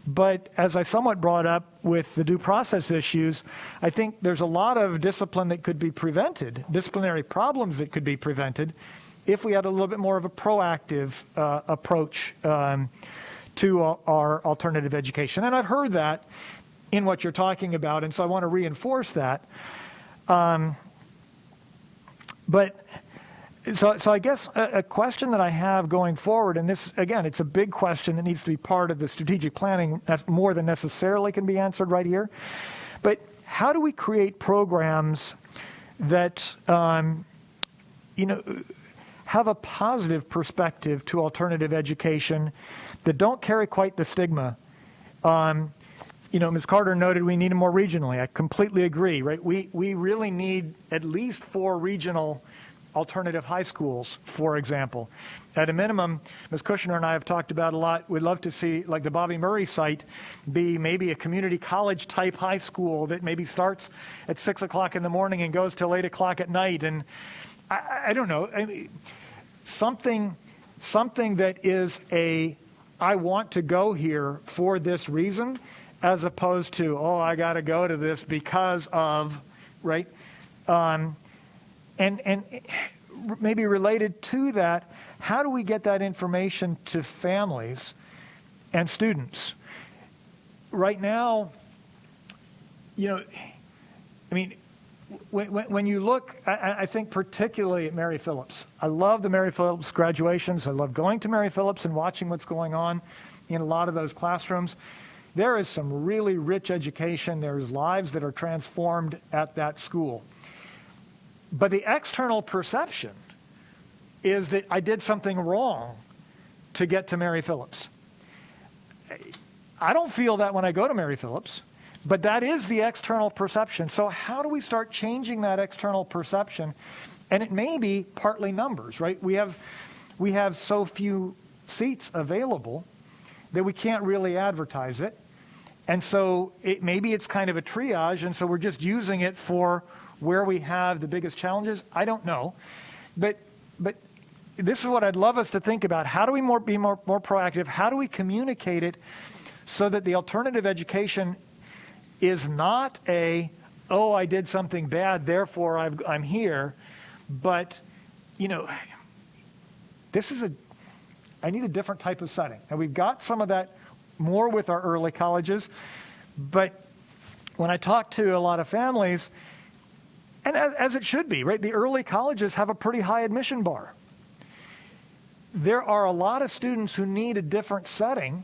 H: But as I somewhat brought up with the due process issues, I think there's a lot of discipline that could be prevented, disciplinary problems that could be prevented, if we had a little bit more of a proactive approach to our alternative education. And I've heard that in what you're talking about, and so I want to reinforce that. But so I guess a question that I have going forward, and this, again, it's a big question that needs to be part of the strategic planning. That's more than necessarily can be answered right here. But how do we create programs that, have a positive perspective to alternative education, that don't carry quite the stigma? Ms. Carter noted we need them more regionally. I completely agree, right? We really need at least 4 regional alternative high schools, for example. At a minimum, Ms. Kushner and I have talked about a lot. We'd love to see, like the Bobby Murray site, be maybe a community college type high school that maybe starts at 6 o'clock in the morning and goes till 8 o'clock at night. And I don't know, something that is I want to go here for this reason, as opposed to, I got to go to this because of, right? And maybe related to that, how do we get that information to families and students? Right now, when you look, I think particularly at Mary Phillips. I love the Mary Phillips graduations. I love going to Mary Phillips and watching what's going on in a lot of those classrooms. There is some really rich education. There's lives that are transformed at that school. But the external perception is that I did something wrong to get to Mary Phillips. I don't feel that when I go to Mary Phillips, but that is the external perception. So how do we start changing that external perception? And it may be partly numbers, right? We have so few seats available that we can't really advertise it. And so maybe it's kind of a triage, and so we're just using it for where we have the biggest challenges. I don't know. But this is what I'd love us to think about. How do we be more proactive? How do we communicate it so that the alternative education is not I did something bad, therefore I'm here, but, I need a different type of setting. And we've got some of that more with our early colleges, but when I talk to a lot of families, and as it should be, right, the early colleges have a pretty high admission bar. There are a lot of students who need a different setting,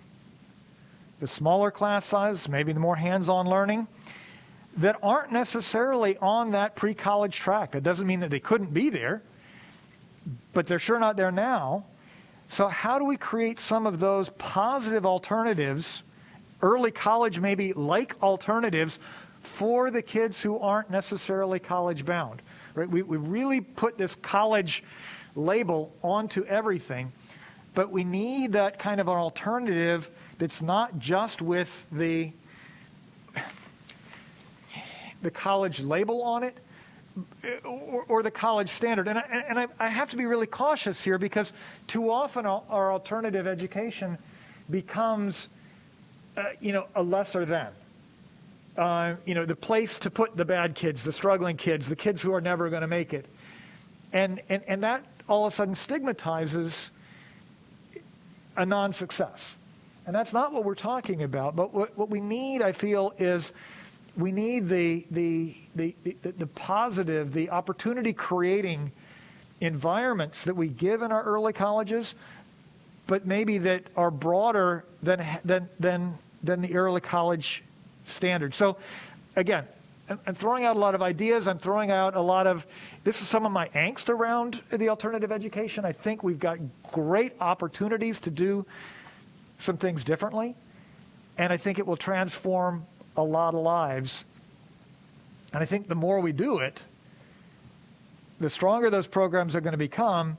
H: the smaller class size, maybe the more hands-on learning, that aren't necessarily on that pre-college track. That doesn't mean that they couldn't be there, but they're sure not there now. So how do we create some of those positive alternatives, early college maybe like alternatives, for the kids who aren't necessarily college bound? Right? We really put this college label onto everything, but we need that kind of an alternative that's not just with the college label on it, or the college standard. And I have to be really cautious here, because too often our alternative education becomes, a lesser than. The place to put the bad kids, the struggling kids, the kids who are never going to make it. And that all of a sudden stigmatizes a non-success. And that's not what we're talking about. But what we need, I feel, is we need the positive, the opportunity creating environments that we give in our early colleges, but maybe that are broader than the early college standard. So again, I'm throwing out a lot of ideas. I'm throwing out a lot of, this is some of my angst around the alternative education. I think we've got great opportunities to do some things differently, and I think it will transform a lot of lives. And I think the more we do it, the stronger those programs are going to become.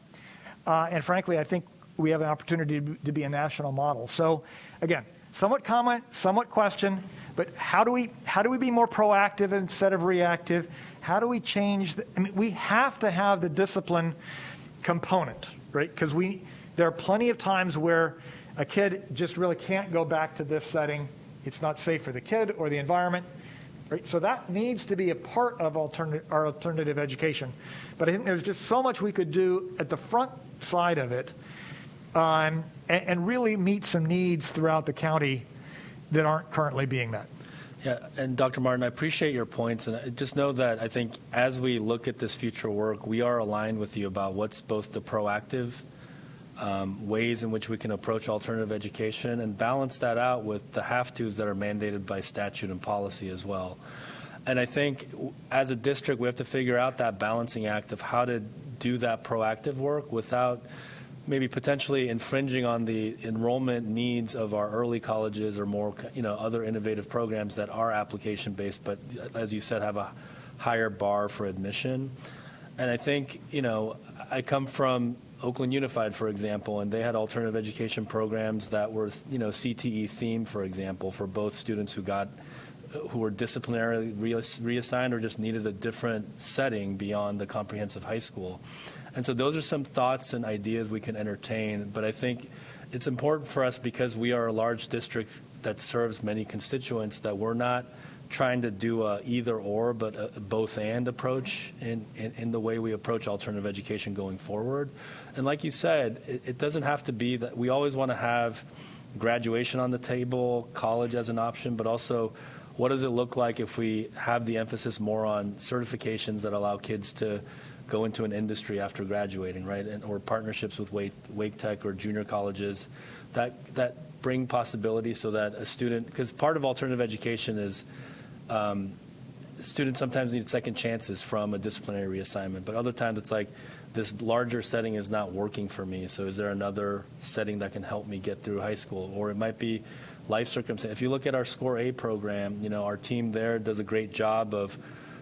H: And frankly, I think we have an opportunity to be a national model. So again, somewhat comment, somewhat question, but how do we be more proactive instead of reactive? How do we change? We have to have the discipline component, right? Because there are plenty of times where a kid just really can't go back to this setting. It's not safe for the kid or the environment, right? So that needs to be a part of our alternative education. But I think there's just so much we could do at the front side of it, and really meet some needs throughout the county that aren't currently being met.
D: Yeah, and Dr. Martin, I appreciate your points, and just know that I think as we look at this future work, we are aligned with you about what's both the proactive ways in which we can approach alternative education and balance that out with the have-tos that are mandated by statute and policy as well. And I think as a district, we have to figure out that balancing act of how to do that proactive work without maybe potentially infringing on the enrollment needs of our early colleges or more, other innovative programs that are application-based, but as you said, have a higher bar for admission. And I think, I come from Oakland Unified, for example, and they had alternative education programs that were, CTE themed, for example, for both students who were disciplinarily reassigned or just needed a different setting beyond the comprehensive high school. And so those are some thoughts and ideas we can entertain, but I think it's important for us because we are a large district that serves many constituents that we're not trying to do a either or, but a both and approach in the way we approach alternative education going forward. And like you said, it doesn't have to be that we always want to have graduation on the table, college as an option, but also what does it look like if we have the emphasis more on certifications that allow kids to go into an industry after graduating, right? Or partnerships with Wake Tech or junior colleges that bring possibility so that a student, because part of alternative education is students sometimes need second chances from a disciplinary reassignment, but other times it's like this larger setting is not working for me, so is there another setting that can help me get through high school? Or it might be life circumstance. If you look at our Score A program, our team there does a great job of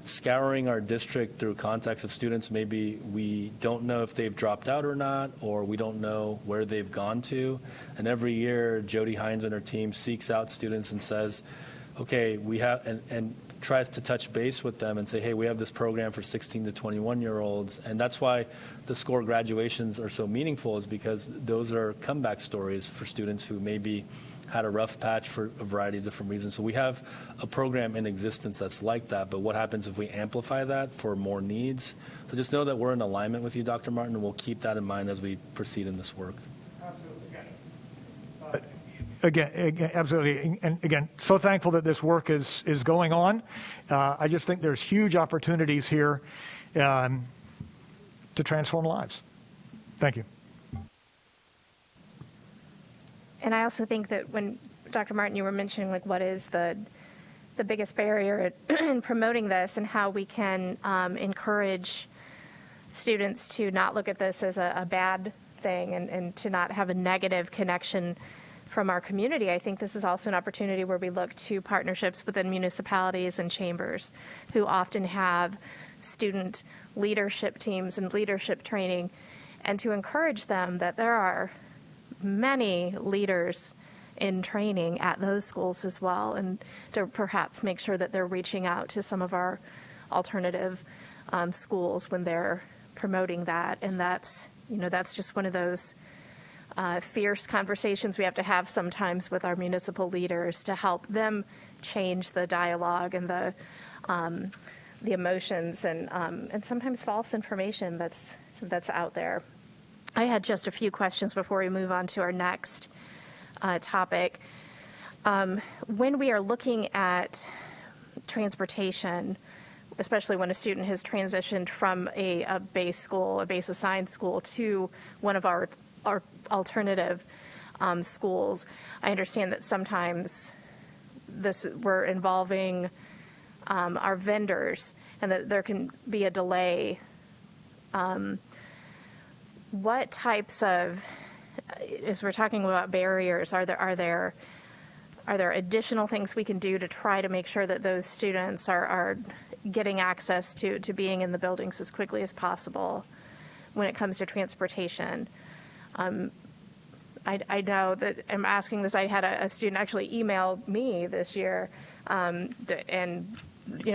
D: scouring our district through contacts of students maybe we don't know if they've dropped out or not, or we don't know where they've gone to. And every year, Jody Hines and her team seeks out students and says, okay, we have, and tries to touch base with them and say, hey, we have this program for 16 to 21-year-olds. And that's why the SCORE graduations are so meaningful, is because those are comeback stories for students who maybe had a rough patch for a variety of different reasons. So we have a program in existence that's like that, but what happens if we amplify that for more needs? So just know that we're in alignment with you, Dr. Martin, and we'll keep that in mind as we proceed in this work.
H: Again, absolutely. And again, so thankful that this work is going on. I just think there's huge opportunities here to transform lives. Thank you.
A: And I also think that when, Dr. Martin, you were mentioning what is the biggest barrier in promoting this and how we can encourage students to not look at this as a bad thing and to not have a negative connection from our community. I think this is also an opportunity where we look to partnerships within municipalities and chambers who often have student leadership teams and leadership training, and to encourage them that there are many leaders in training at those schools as well, and to perhaps make sure that they're reaching out to some of our alternative schools when they're promoting that. And that's just one of those fierce conversations we have to have sometimes with our municipal leaders to help them change the dialogue and the emotions and sometimes false information that's out there. I had just a few questions before we move on to our next topic. When we are looking at transportation, especially when a student has transitioned from a base school, a base assigned school, to one of our alternative schools, I understand that sometimes we're involving our vendors and that there can be a delay. What types of, as we're talking about barriers, are there additional things we can do to try to make sure that those students are getting access to being in the buildings as quickly as possible when it comes to transportation? I know that I'm asking this. I had a student actually email me this year and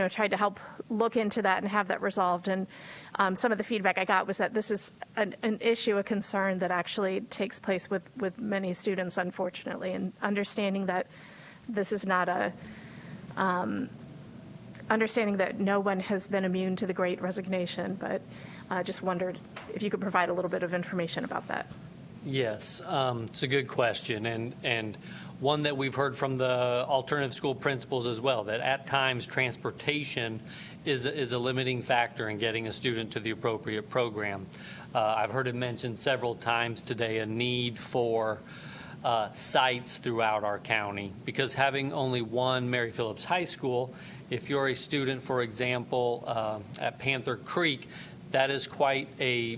A: tried to help look into that and have that resolved. And some of the feedback I got was that this is an issue, a concern that actually takes place with many students, unfortunately, and understanding that this is not understanding that no one has been immune to the Great Resignation, but I just wondered if you could provide a little bit of information about that.
E: Yes, it's a good question, and one that we've heard from the alternative school principals as well, that at times transportation is a limiting factor in getting a student to the appropriate program. I've heard it mentioned several times today, a need for sites throughout our county, because having only one Mary Phillips High School, if you're a student, for example, at Panther Creek, that is quite a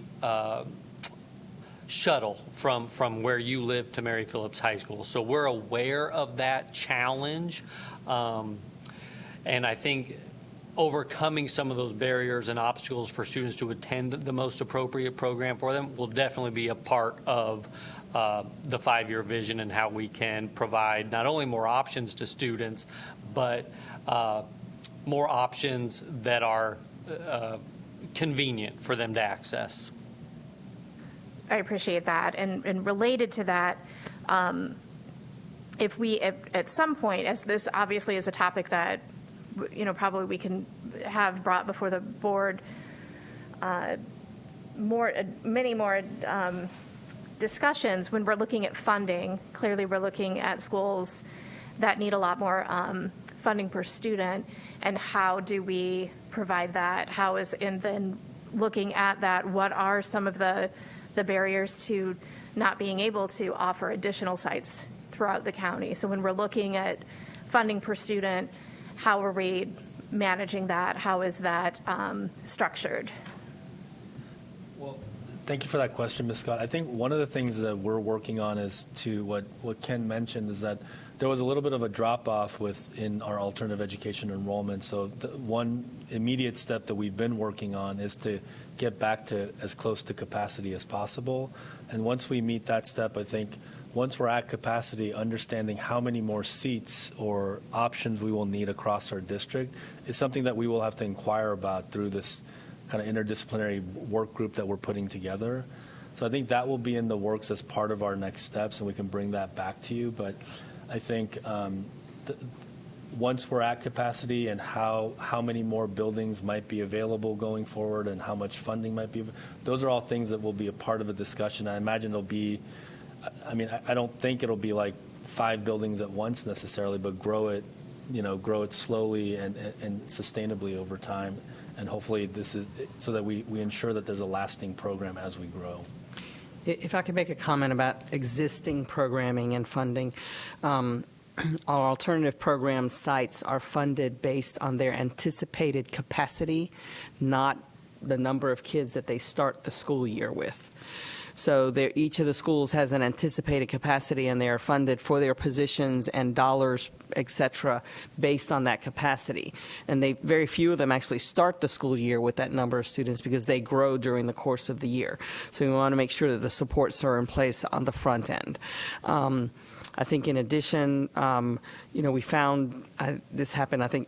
E: shuttle from where you live to Mary Phillips High School. So we're aware of that challenge. And I think overcoming some of those barriers and obstacles for students to attend the most appropriate program for them will definitely be a part of the 5-year vision and how we can provide not only more options to students, but more options that are convenient for them to access.
A: I appreciate that. And related to that, if we, at some point, as this obviously is a topic that, probably we can have brought before the board, many more discussions when we're looking at funding. Clearly, we're looking at schools that need a lot more funding per student, and how do we provide that? And then looking at that, what are some of the barriers to not being able to offer additional sites throughout the county? So when we're looking at funding per student, how are we managing that? How is that structured?
D: Well, thank you for that question, Ms. Scott. I think one of the things that we're working on is to what Ken mentioned is that there was a little bit of a drop-off in our alternative education enrollment. So the one immediate step that we've been working on is to get back to as close to capacity as possible. And once we meet that step, I think once we're at capacity, understanding how many more seats or options we will need across our district is something that we will have to inquire about through this kind of interdisciplinary work group that we're putting together. So I think that will be in the works as part of our next steps, and we can bring that back to you. But I think once we're at capacity and how many more buildings might be available going forward and how much funding might be, those are all things that will be a part of a discussion. I imagine it'll be, I don't think it'll be like 5 buildings at once necessarily, but grow it slowly and sustainably over time. And hopefully this is so that we ensure that there's a lasting program as we grow.
F: If I could make a comment about existing programming and funding, our alternative program sites are funded based on their anticipated capacity, not the number of kids that they start the school year with. So each of the schools has an anticipated capacity, and they are funded for their positions and dollars, et cetera, based on that capacity. And very few of them actually start the school year with that number of students because they grow during the course of the year. So we want to make sure that the supports are in place on the front end. I think in addition, we found this happened, I think,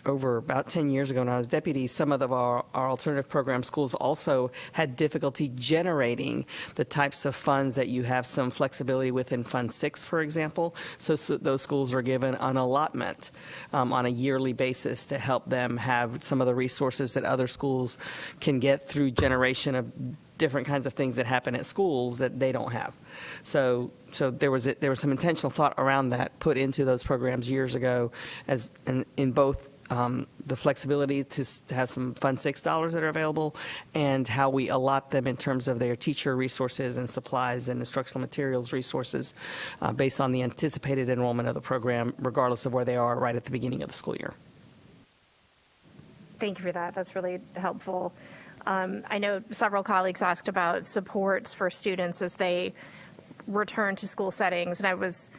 F: over about 10 years ago when I was deputy. Some of our alternative program schools also had difficulty generating the types of funds that you have some flexibility with in Fund 6, for example. So those schools were given an allotment on a yearly basis to help them have some of the resources that other schools can get through generation of different kinds of things that happen at schools that they don't have. So there was some intentional thought around that put into those programs years ago, in both the flexibility to have some Fund 6 dollars that are available, and how we allot them in terms of their teacher resources and supplies and instructional materials resources based on the anticipated enrollment of the program, regardless of where they are right at the beginning of the school year.
A: Thank you for that. That's really helpful. I know several colleagues asked about supports for students as they return to school settings, and I was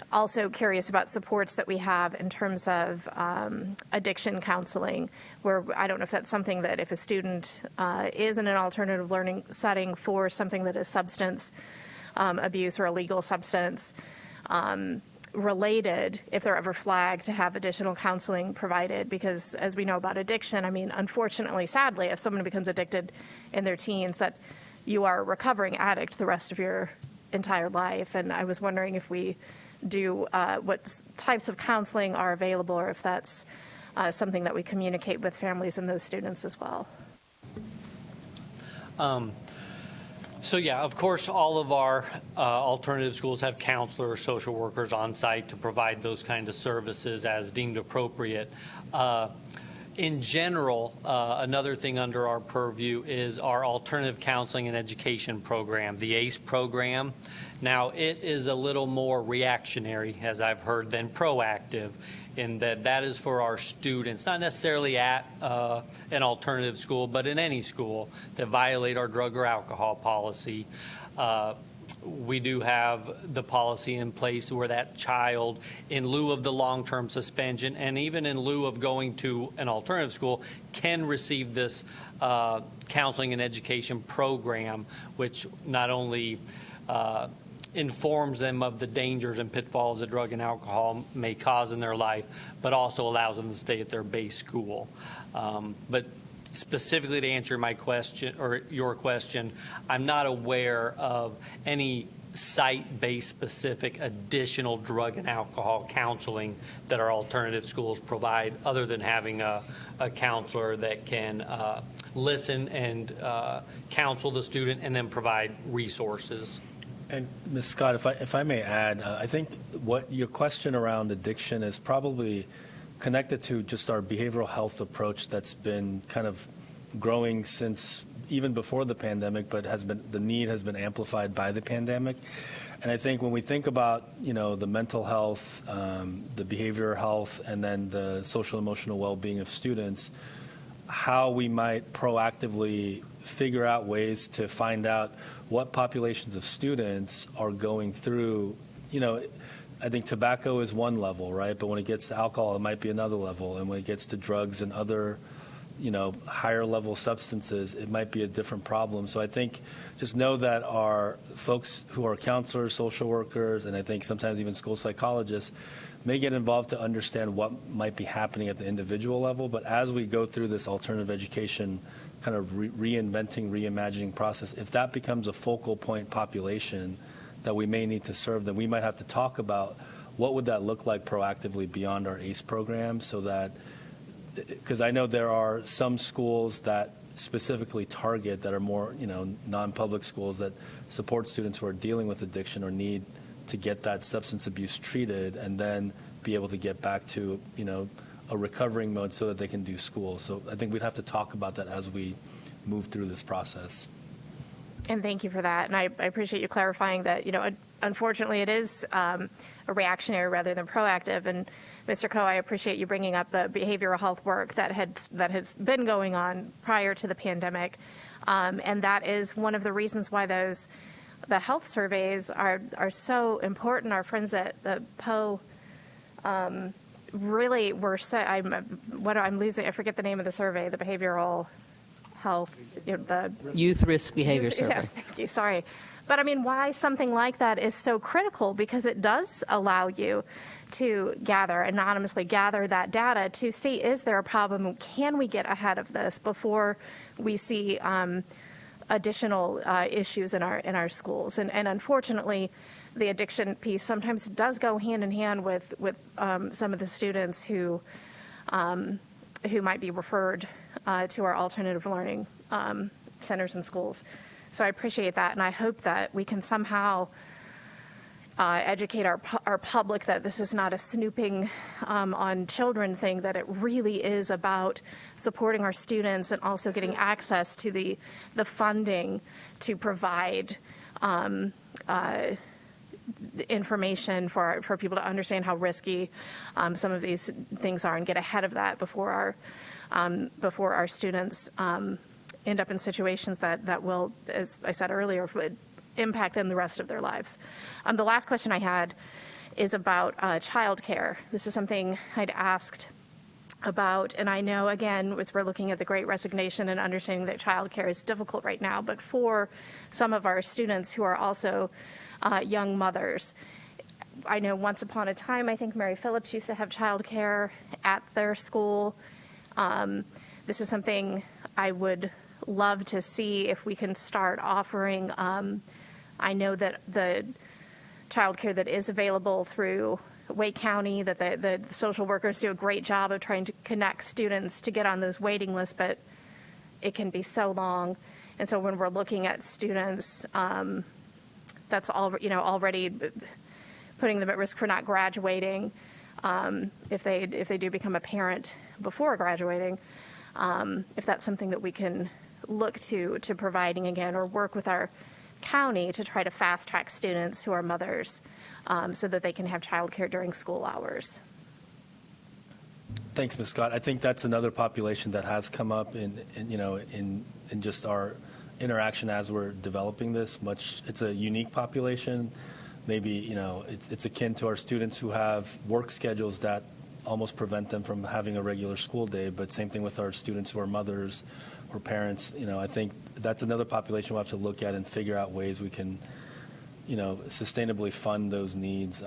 A: also curious about supports that we have in terms of addiction counseling, where I don't know if that's something that if a student is in an alternative learning setting for something that is substance abuse or illegal substance related, if they're ever flagged, to have additional counseling provided. Because as we know about addiction, unfortunately, sadly, if someone becomes addicted in their teens, that you are a recovering addict the rest of your entire life. And I was wondering if we do what types of counseling are available, or if that's something that we communicate with families and those students as well.
E: So yeah, of course, all of our alternative schools have counselors or social workers on site to provide those kind of services as deemed appropriate. In general, another thing under our purview is our alternative counseling and education program, the ACE program. Now, it is a little more reactionary, as I've heard, than proactive, in that that is for our students, not necessarily at an alternative school, but in any school that violate our drug or alcohol policy. We do have the policy in place where that child, in lieu of the long-term suspension and even in lieu of going to an alternative school, can receive this counseling and education program, which not only informs them of the dangers and pitfalls that drug and alcohol may cause in their life, but also allows them to stay at their base school. But specifically to answer my question or your question, I'm not aware of any site-based specific additional drug and alcohol counseling that our alternative schools provide, other than having a counselor that can listen and counsel the student and then provide resources.
D: And Ms. Scott, if I may add, I think what your question around addiction is probably connected to just our behavioral health approach that's been kind of growing since even before the pandemic, but the need has been amplified by the pandemic. And I think when we think about, the mental health, the behavioral health, and then the social emotional well-being of students, how we might proactively figure out ways to find out what populations of students are going through, I think tobacco is one level, right? But when it gets to alcohol, it might be another level. And when it gets to drugs and other, higher level substances, it might be a different problem. So I think just know that our folks who are counselors, social workers, and I think sometimes even school psychologists may get involved to understand what might be happening at the individual level. But as we go through this alternative education kind of reinventing, reimagining process, if that becomes a focal point population that we may need to serve, then we might have to talk about what would that look like proactively beyond our ACE program, so that, because I know there are some schools that specifically target, that are more, non-public schools that support students who are dealing with addiction or need to get that substance abuse treated and then be able to get back to, a recovering mode so that they can do school. So I think we'd have to talk about that as we move through this process.
A: And thank you for that. And I appreciate you clarifying that, unfortunately it is a reactionary rather than proactive. And Mr. Coe, I appreciate you bringing up the behavioral health work that has been going on prior to the pandemic. And that is one of the reasons why the health surveys are so important. Our friends at the Poe really were so, I forget the name of the survey, the behavioral health, the
F: Youth Risk Behavior Survey.
A: Yes, thank you. Sorry. But why something like that is so critical, because it does allow you to anonymously gather that data to see, is there a problem? Can we get ahead of this before we see additional issues in our schools? And unfortunately, the addiction piece sometimes does go hand in hand with some of the students who might be referred to our alternative learning centers and schools. So I appreciate that, and I hope that we can somehow educate our public that this is not a snooping on children thing, that it really is about supporting our students and also getting access to the funding to provide information for people to understand how risky some of these things are and get ahead of that before our students end up in situations that will, as I said earlier, impact them the rest of their lives. The last question I had is about childcare. This is something I'd asked about, and I know, again, as we're looking at the Great Resignation and understanding that childcare is difficult right now, but for some of our students who are also young mothers, I know once upon a time, I think Mary Phillips used to have childcare at their school. This is something I would love to see if we can start offering. I know that the childcare that is available through Wake County, that the social workers do a great job of trying to connect students to get on those waiting lists, but it can be so long. And so when we're looking at students, that's all, already putting them at risk for not graduating, if they do become a parent before graduating, if that's something that we can look to providing again, or work with our county to try to fast track students who are mothers, so that they can have childcare during school hours.
D: Thanks, Ms. Scott. I think that's another population that has come up in just our interaction as we're developing this. It's a unique population. Maybe, it's akin to our students who have work schedules that almost prevent them from having a regular school day, but same thing with our students who are mothers or parents. I think that's another population we'll have to look at and figure out ways we can, sustainably fund those needs,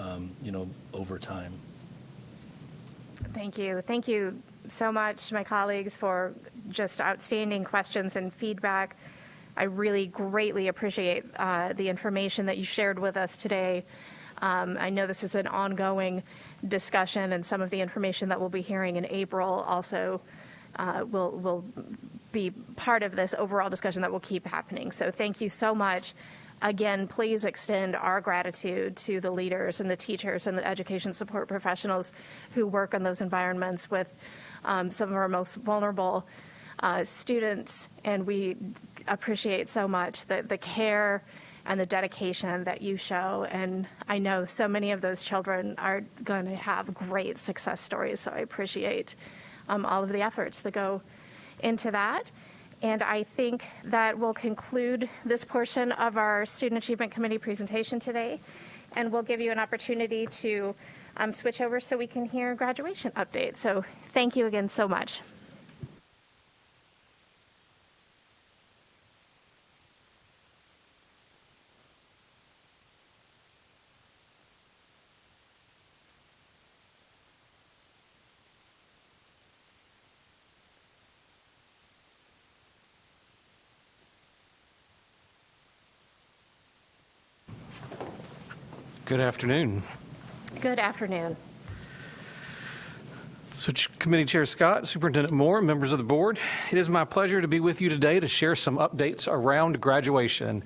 D: over time.
A: Thank you. Thank you so much, my colleagues, for just outstanding questions and feedback. I really greatly appreciate the information that you shared with us today. I know this is an ongoing discussion, and some of the information that we'll be hearing in April also will be part of this overall discussion that will keep happening. So thank you so much. Again, please extend our gratitude to the leaders and the teachers and the education support professionals who work in those environments with some of our most vulnerable students. And we appreciate so much the care and the dedication that you show. And I know so many of those children are going to have great success stories. So I appreciate all of the efforts that go into that. And I think that will conclude this portion of our Student Achievement Committee presentation today. And we'll give you an opportunity to switch over so we can hear graduation updates. So thank you again so much.
J: Good afternoon.
A: Good afternoon.
J: So, Committee Chair Scott, Superintendent Moore, members of the board, it is my pleasure to be with you today to share some updates around graduation.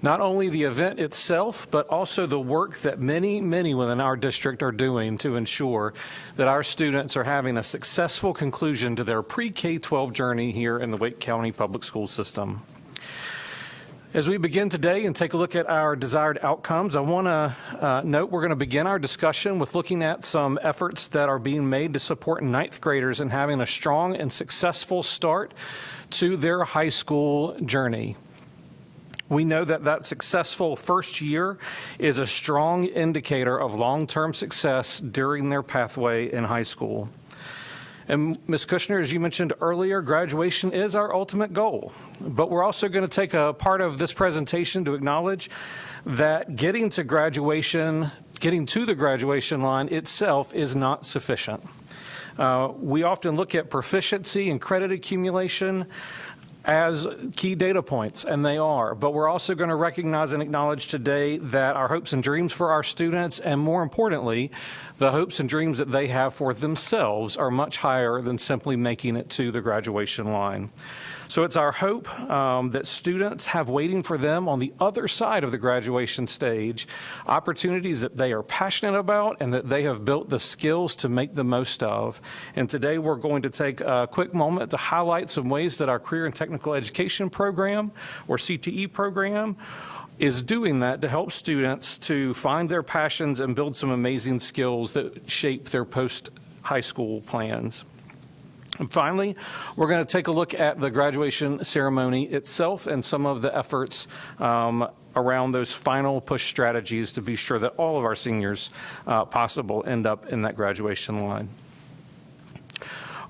J: Not only the event itself, but also the work that many within our district are doing to ensure that our students are having a successful conclusion to their pre-K-12 journey here in the Wake County Public School System. As we begin today and take a look at our desired outcomes, I want to note we're going to begin our discussion with looking at some efforts that are being made to support ninth graders in having a strong and successful start to their high school journey. We know that successful first year is a strong indicator of long-term success during their pathway in high school. And Ms. Kushner, as you mentioned earlier, graduation is our ultimate goal. But we're also going to take a part of this presentation to acknowledge that getting to the graduation line itself is not sufficient. We often look at proficiency and credit accumulation as key data points, and they are. But we're also going to recognize and acknowledge today that our hopes and dreams for our students, and more importantly, the hopes and dreams that they have for themselves, are much higher than simply making it to the graduation line. So it's our hope that students have waiting for them on the other side of the graduation stage opportunities that they are passionate about and that they have built the skills to make the most of. And today we're going to take a quick moment to highlight some ways that our Career and Technical Education Program, or CTE program, is doing that to help students to find their passions and build some amazing skills that shape their post-high school plans. And finally, we're going to take a look at the graduation ceremony itself and some of the efforts around those final push strategies to be sure that all of our seniors possible end up in that graduation line.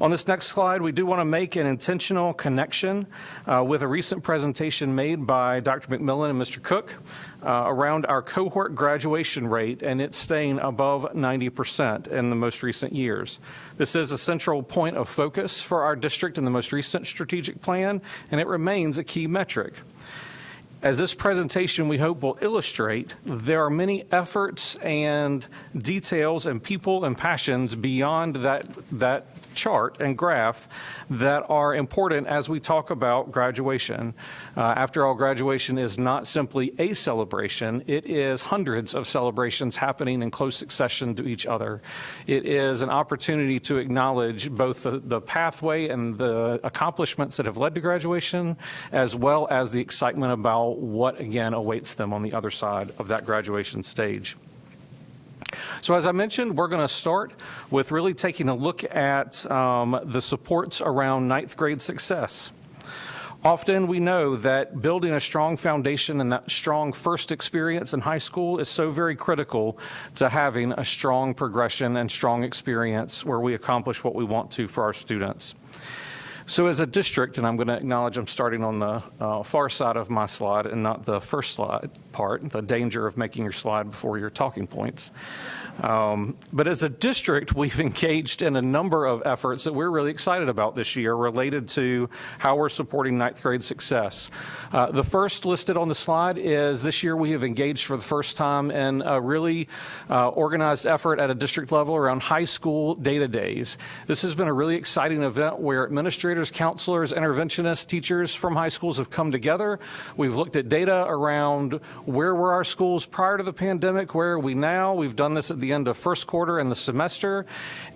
J: On this next slide, we do want to make an intentional connection with a recent presentation made by Dr. McMillan and Mr. Cook around our cohort graduation rate, and it's staying above 90% in the most recent years. This is a central point of focus for our district in the most recent strategic plan, and it remains a key metric. As this presentation, we hope, will illustrate, there are many efforts and details and people and passions beyond that chart and graph that are important as we talk about graduation. After all, graduation is not simply a celebration. It is hundreds of celebrations happening in close succession to each other. It is an opportunity to acknowledge both the pathway and the accomplishments that have led to graduation, as well as the excitement about what, again, awaits them on the other side of that graduation stage. So as I mentioned, we're going to start with really taking a look at the supports around ninth grade success. Often we know that building a strong foundation and that strong first experience in high school is so very critical to having a strong progression and strong experience where we accomplish what we want to for our students. So as a district, and I'm going to acknowledge I'm starting on the far side of my slide and not the first slide part, the danger of making your slide before your talking points. But as a district, we've engaged in a number of efforts that we're really excited about this year related to how we're supporting ninth grade success. The first listed on the slide is this year we have engaged for the first time in a really organized effort at a district level around high school data days. This has been a really exciting event where administrators, counselors, interventionists, teachers from high schools have come together. We've looked at data around where were our schools prior to the pandemic, where are we now? We've done this at the end of first quarter and the semester,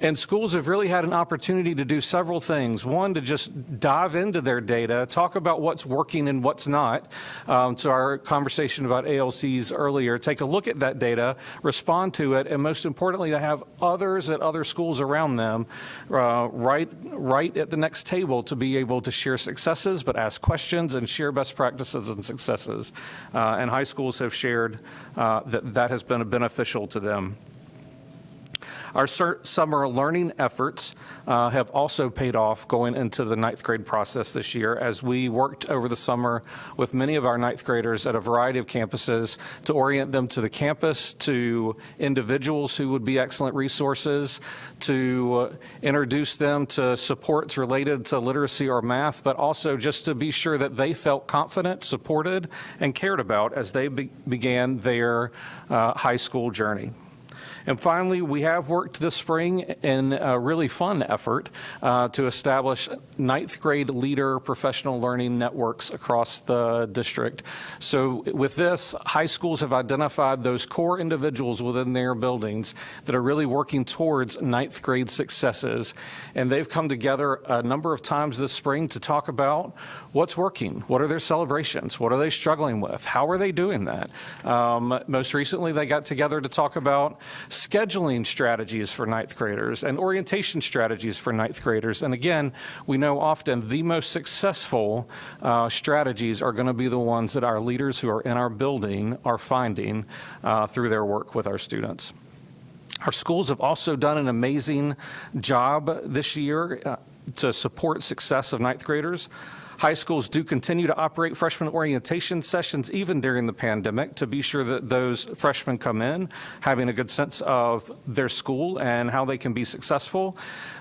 J: and schools have really had an opportunity to do several things. One, to just dive into their data, talk about what's working and what's not. To our conversation about ALCs earlier, take a look at that data, respond to it, and most importantly, to have others at other schools around them right at the next table to be able to share successes, but ask questions and share best practices and successes. And high schools have shared that has been beneficial to them. Our summer learning efforts have also paid off going into the ninth grade process this year as we worked over the summer with many of our ninth graders at a variety of campuses to orient them to the campus, to individuals who would be excellent resources, to introduce them to supports related to literacy or math, but also just to be sure that they felt confident, supported, and cared about as they began their high school journey. And finally, we have worked this spring in a really fun effort to establish ninth grade leader professional learning networks across the district. So with this, high schools have identified those core individuals within their buildings that are really working towards ninth grade successes. And they've come together a number of times this spring to talk about what's working, what are their celebrations, what are they struggling with, how are they doing that. Most recently, they got together to talk about scheduling strategies for ninth graders and orientation strategies for ninth graders. And again, we know often the most successful strategies are going to be the ones that our leaders who are in our building are finding through their work with our students. Our schools have also done an amazing job this year to support success of ninth graders. High schools do continue to operate freshman orientation sessions even during the pandemic to be sure that those freshmen come in having a good sense of their school and how they can be successful.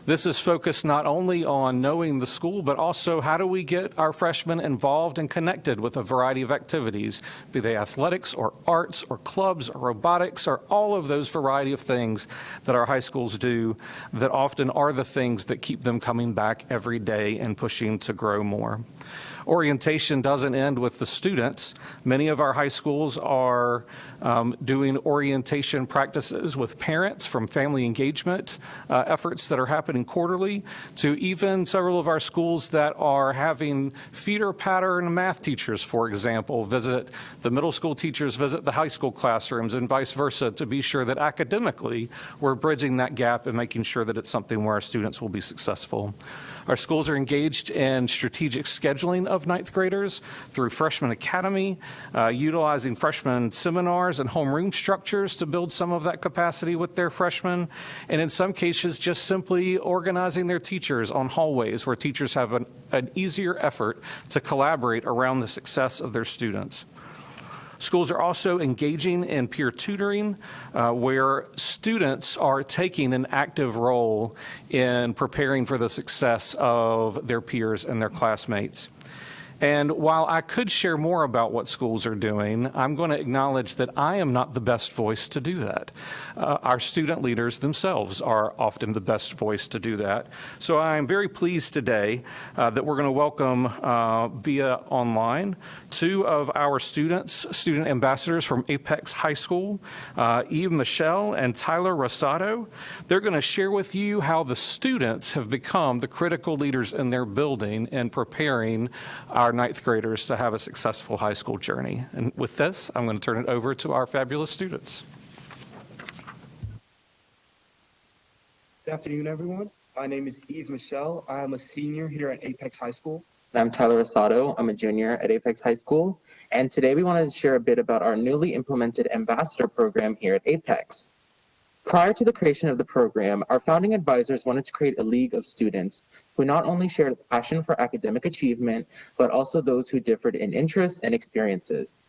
J: This is focused not only on knowing the school, but also how do we get our freshmen involved and connected with a variety of activities, be they athletics or arts or clubs or robotics or all of those variety of things that our high schools do that often are the things that keep them coming back every day and pushing to grow more. Orientation doesn't end with the students. Many of our high schools are doing orientation practices with parents, from family engagement efforts that are happening quarterly to even several of our schools that are having feeder pattern math teachers, for example, visit the middle school teachers, visit the high school classrooms, and vice versa, to be sure that academically we're bridging that gap and making sure that it's something where our students will be successful. Our schools are engaged in strategic scheduling of ninth graders through Freshman Academy, utilizing freshman seminars and homeroom structures to build some of that capacity with their freshmen, and in some cases just simply organizing their teachers on hallways where teachers have an easier effort to collaborate around the success of their students. Schools are also engaging in peer tutoring, where students are taking an active role in preparing for the success of their peers and their classmates. And while I could share more about what schools are doing, I'm going to acknowledge that I am not the best voice to do that. Our student leaders themselves are often the best voice to do that. So I am very pleased today that we're going to welcome via online 2 of our student ambassadors from Apex High School, Eve Michelle and Tyler Rosado. They're going to share with you how the students have become the critical leaders in their building and preparing our 9th graders to have a successful high school journey. And with this, I'm going to turn it over to our fabulous students.
K: Good afternoon, everyone. My name is Eve Michelle. I am a senior here at Apex High School.
L: I'm Tyler Rosado. I'm a junior at Apex High School. And today we wanted to share a bit about our newly implemented ambassador program here at Apex. Prior to the creation of the program, our founding advisors wanted to create a league of students who not only shared a passion for academic achievement, but also those who differed in interests and experiences.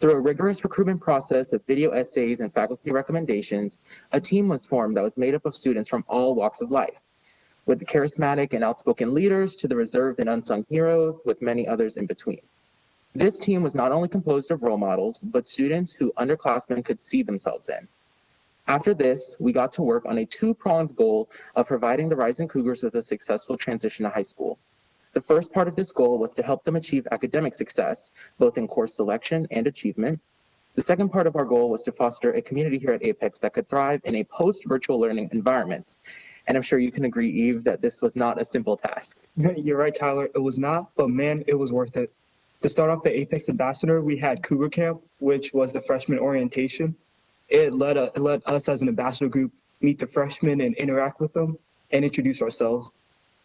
L: Through a rigorous recruitment process of video essays and faculty recommendations, a team was formed that was made up of students from all walks of life, with the charismatic and outspoken leaders to the reserved and unsung heroes, with many others in between. This team was not only composed of role models, but students who underclassmen could see themselves in. After this, we got to work on a 2-pronged goal of providing the rising Cougars with a successful transition to high school. The first part of this goal was to help them achieve academic success, both in course selection and achievement. The second part of our goal was to foster a community here at Apex that could thrive in a post-virtual learning environment. And I'm sure you can agree, Eve, that this was not a simple task.
K: You're right, Tyler. It was not, but man, it was worth it. To start off the Apex Ambassador, we had Cougar Camp, which was the freshman orientation. It let us as an ambassador group meet the freshmen and interact with them and introduce ourselves.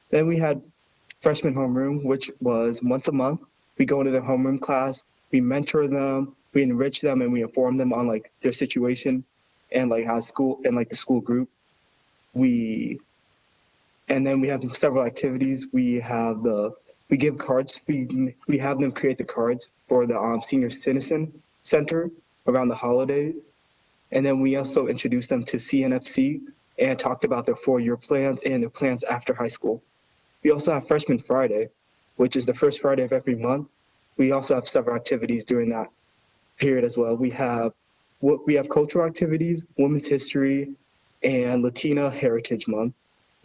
K: Then we had freshman homeroom, which was once a month. We go into their homeroom class, we mentor them, we enrich them, and we inform them on like their situation and like how school and like the school group. And then we have several activities. We give cards. We have them create the cards for the Senior Citizen Center around the holidays. And then we also introduced them to CNFC and talked about their 4-year plans and their plans after high school. We also have Freshman Friday, which is the first Friday of every month. We also have several activities during that period as well. We have cultural activities, Women's History, and Latina Heritage Month.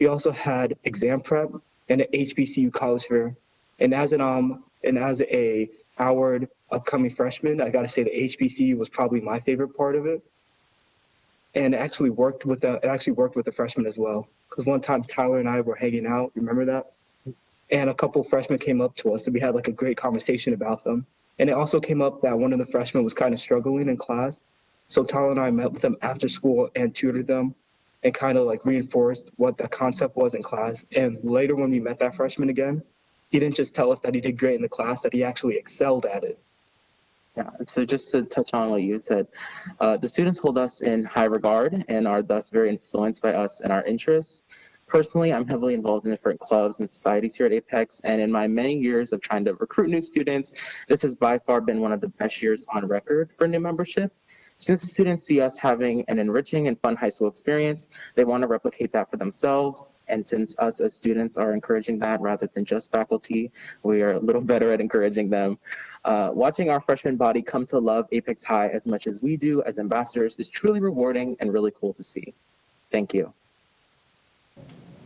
K: We also had exam prep and an HBCU college fair. And as a Howard upcoming freshman, I got to say the HBCU was probably my favorite part of it. And it actually worked with the freshmen as well. Because one time Tyler and I were hanging out, remember that? And a couple freshmen came up to us and we had like a great conversation about them. And it also came up that one of the freshmen was kind of struggling in class. So Tyler and I met with them after school and tutored them and kind of like reinforced what the concept was in class. And later when we met that freshman again, he didn't just tell us that he did great in the class, that he actually excelled at it.
L: Yeah, so just to touch on what you said, the students hold us in high regard and are thus very influenced by us and our interests. Personally, I'm heavily involved in different clubs and societies here at Apex, and in my many years of trying to recruit new students, this has by far been one of the best years on record for new membership. Since the students see us having an enriching and fun high school experience, they want to replicate that for themselves. And since us as students are encouraging that rather than just faculty, we are a little better at encouraging them. Watching our freshman body come to love Apex High as much as we do as ambassadors is truly rewarding and really cool to see. Thank you.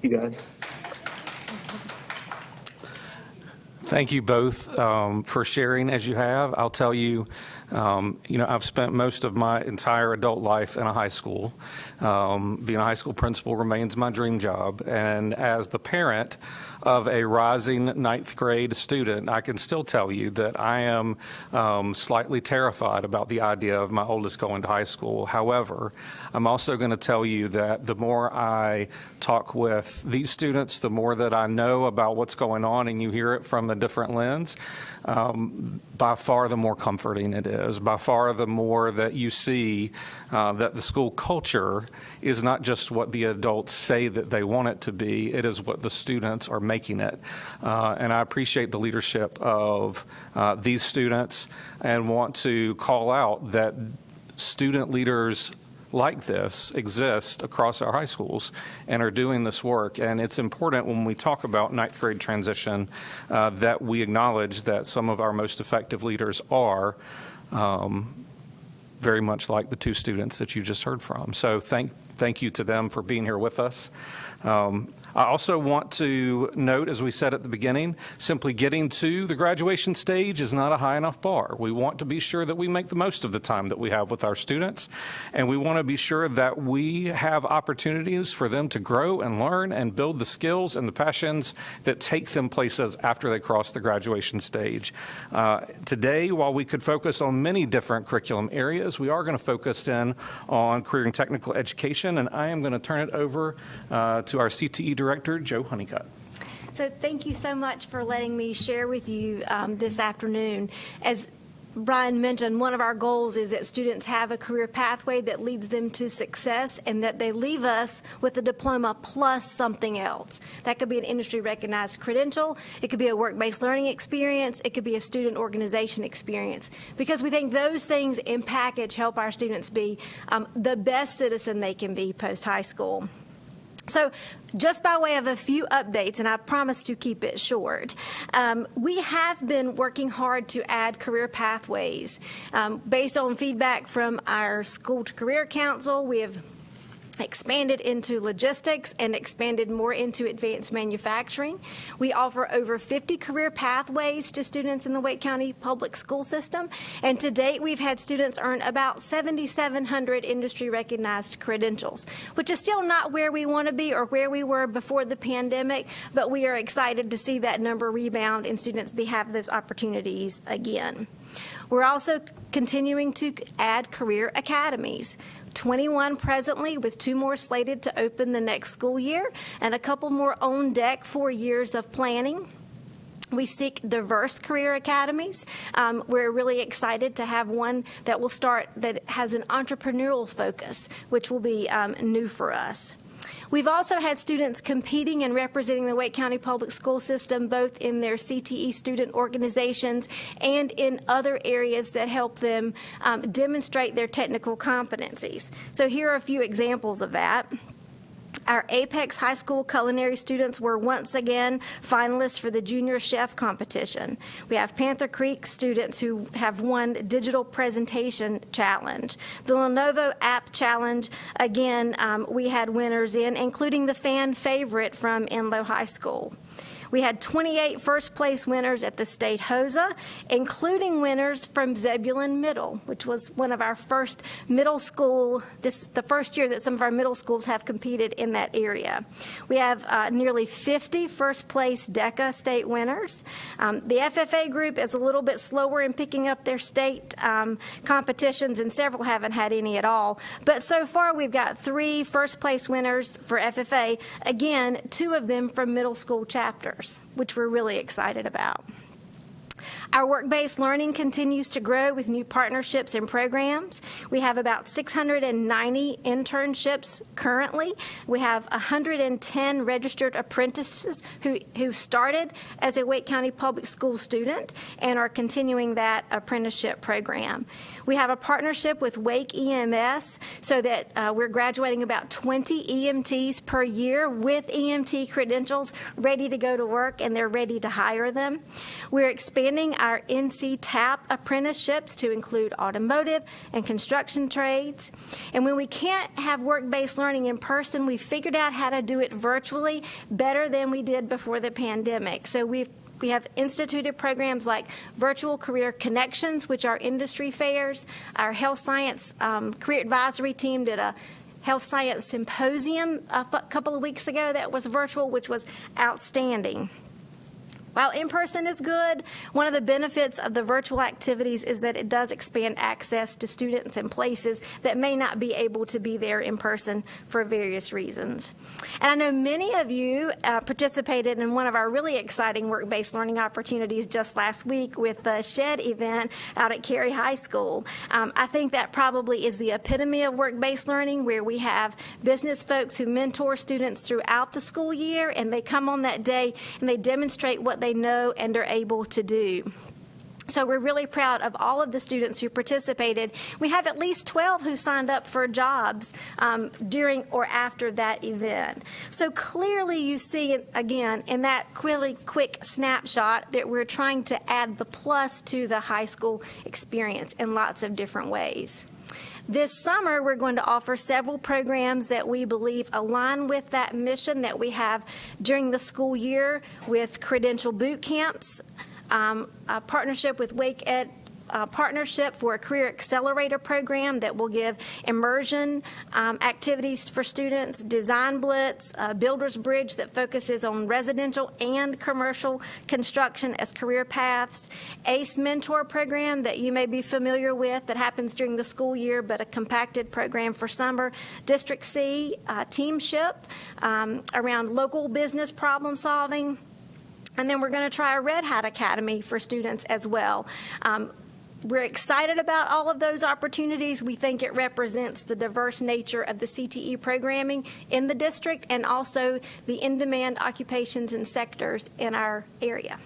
K: You guys.
J: Thank you both for sharing as you have. I'll tell you, I've spent most of my entire adult life in a high school. Being a high school principal remains my dream job. And as the parent of a rising 9th grade student, I can still tell you that I am slightly terrified about the idea of my oldest going to high school. However, I'm also going to tell you that the more I talk with these students, the more that I know about what's going on and you hear it from a different lens, by far the more comforting it is. By far the more that you see that the school culture is not just what the adults say that they want it to be, it is what the students are making it. And I appreciate the leadership of these students and want to call out that student leaders like this exist across our high schools and are doing this work. And it's important when we talk about ninth grade transition that we acknowledge that some of our most effective leaders are very much like the two students that you just heard from. So thank you to them for being here with us. I also want to note, as we said at the beginning, simply getting to the graduation stage is not a high enough bar. We want to be sure that we make the most of the time that we have with our students, and we want to be sure that we have opportunities for them to grow and learn and build the skills and the passions that take them places after they cross the graduation stage. Today, while we could focus on many different curriculum areas, we are going to focus in on career and technical education, and I am going to turn it over to our CTE Director, Joe Honeycutt.
M: So thank you so much for letting me share with you this afternoon. As Brian mentioned, one of our goals is that students have a career pathway that leads them to success and that they leave us with a diploma plus something else. That could be an industry-recognized credential. It could be a work-based learning experience. It could be a student organization experience. Because we think those things in package help our students be the best citizen they can be post-high school. So just by way of a few updates, and I promise to keep it short, we have been working hard to add career pathways. Based on feedback from our School to Career Council, we have expanded into logistics and expanded more into advanced manufacturing. We offer over 50 career pathways to students in the Wake County Public School System, and to date we've had students earn about 7,700 industry-recognized credentials, which is still not where we want to be or where we were before the pandemic, but we are excited to see that number rebound and students have those opportunities again. We're also continuing to add career academies. 21 presently, with 2 more slated to open the next school year, and a couple more on deck for years of planning. We seek diverse career academies. We're really excited to have one that will start that has an entrepreneurial focus, which will be new for us. We've also had students competing and representing the Wake County Public School System both in their CTE student organizations and in other areas that help them demonstrate their technical competencies. So here are a few examples of that. Our Apex High School culinary students were once again finalists for the Junior Chef competition. We have Panther Creek students who have won Digital Presentation Challenge. The Lenovo App Challenge, again, we had winners in, including the fan favorite from Enloe High School. We had 28 first-place winners at the State HOSA, including winners from Zebulon Middle, which was one of our first middle school, the first year that some of our middle schools have competed in that area. We have nearly 50 first-place DECA state winners. The FFA group is a little bit slower in picking up their state competitions, and several haven't had any at all. But so far, we've got 3 first-place winners for FFA, again, 2 of them from middle school chapters, which we're really excited about. Our work-based learning continues to grow with new partnerships and programs. We have about 690 internships currently. We have 110 registered apprentices who started as a Wake County Public School student and are continuing that apprenticeship program. We have a partnership with Wake EMS so that we're graduating about 20 EMTs per year with EMT credentials ready to go to work, and they're ready to hire them. We're expanding our NC TAP apprenticeships to include automotive and construction trades. And when we can't have work-based learning in person, we figured out how to do it virtually better than we did before the pandemic. So we have instituted programs like Virtual Career Connections, which are industry fairs. Our health science career advisory team did a health science symposium a couple of weeks ago that was virtual, which was outstanding. While in-person is good, one of the benefits of the virtual activities is that it does expand access to students and places that may not be able to be there in person for various reasons. And I know many of you participated in one of our really exciting work-based learning opportunities just last week with the SHED event out at Cary High School. I think that probably is the epitome of work-based learning, where we have business folks who mentor students throughout the school year, and they come on that day and they demonstrate what they know and are able to do. So we're really proud of all of the students who participated. We have at least 12 who signed up for jobs during or after that event. So clearly you see, again, in that really quick snapshot that we're trying to add the plus to the high school experience in lots of different ways. This summer, we're going to offer several programs that we believe align with that mission that we have during the school year, with credential boot camps, a partnership with Wake Ed Partnership for a Career Accelerator program that will give immersion activities for students, Design Blitz, Builder's Bridge that focuses on residential and commercial construction as career paths, ACE Mentor program that you may be familiar with that happens during the school year, but a compacted program for summer, District C, Teamship around local business problem solving. And then we're going to try a Red Hat Academy for students as well. We're excited about all of those opportunities. We think it represents the diverse nature of the CTE programming in the district and also the in-demand occupations and sectors in our area.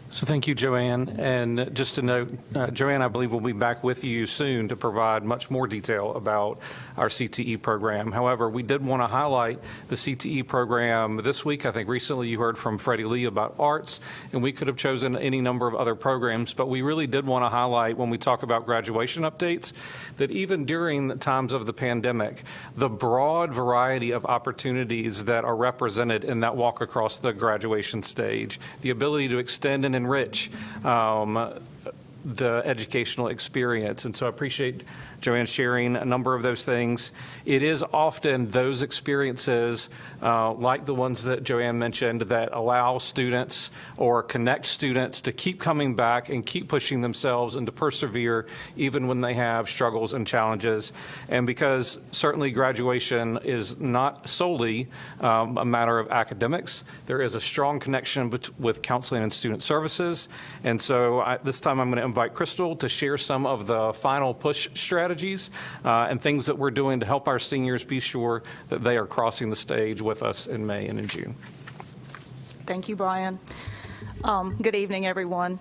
J: So thank you, Joanne. And just to note, Joanne, I believe, will be back with you soon to provide much more detail about our CTE program. However, we did want to highlight the CTE program this week. I think recently you heard from Freddie Lee about arts, and we could have chosen any number of other programs, but we really did want to highlight when we talk about graduation updates that even during the times of the pandemic, the broad variety of opportunities that are represented in that walk across the graduation stage, the ability to extend and enrich the educational experience. And so I appreciate Joanne sharing a number of those things. It is often those experiences like the ones that Joanne mentioned that allow students or connect students to keep coming back and keep pushing themselves and to persevere even when they have struggles and challenges. And because certainly graduation is not solely a matter of academics, there is a strong connection with counseling and student services. And so this time I'm going to invite Crystal to share some of the final push strategies and things that we're doing to help our seniors be sure that they are crossing the stage with us in May and in June.
N: Thank you, Brian. Good evening, everyone.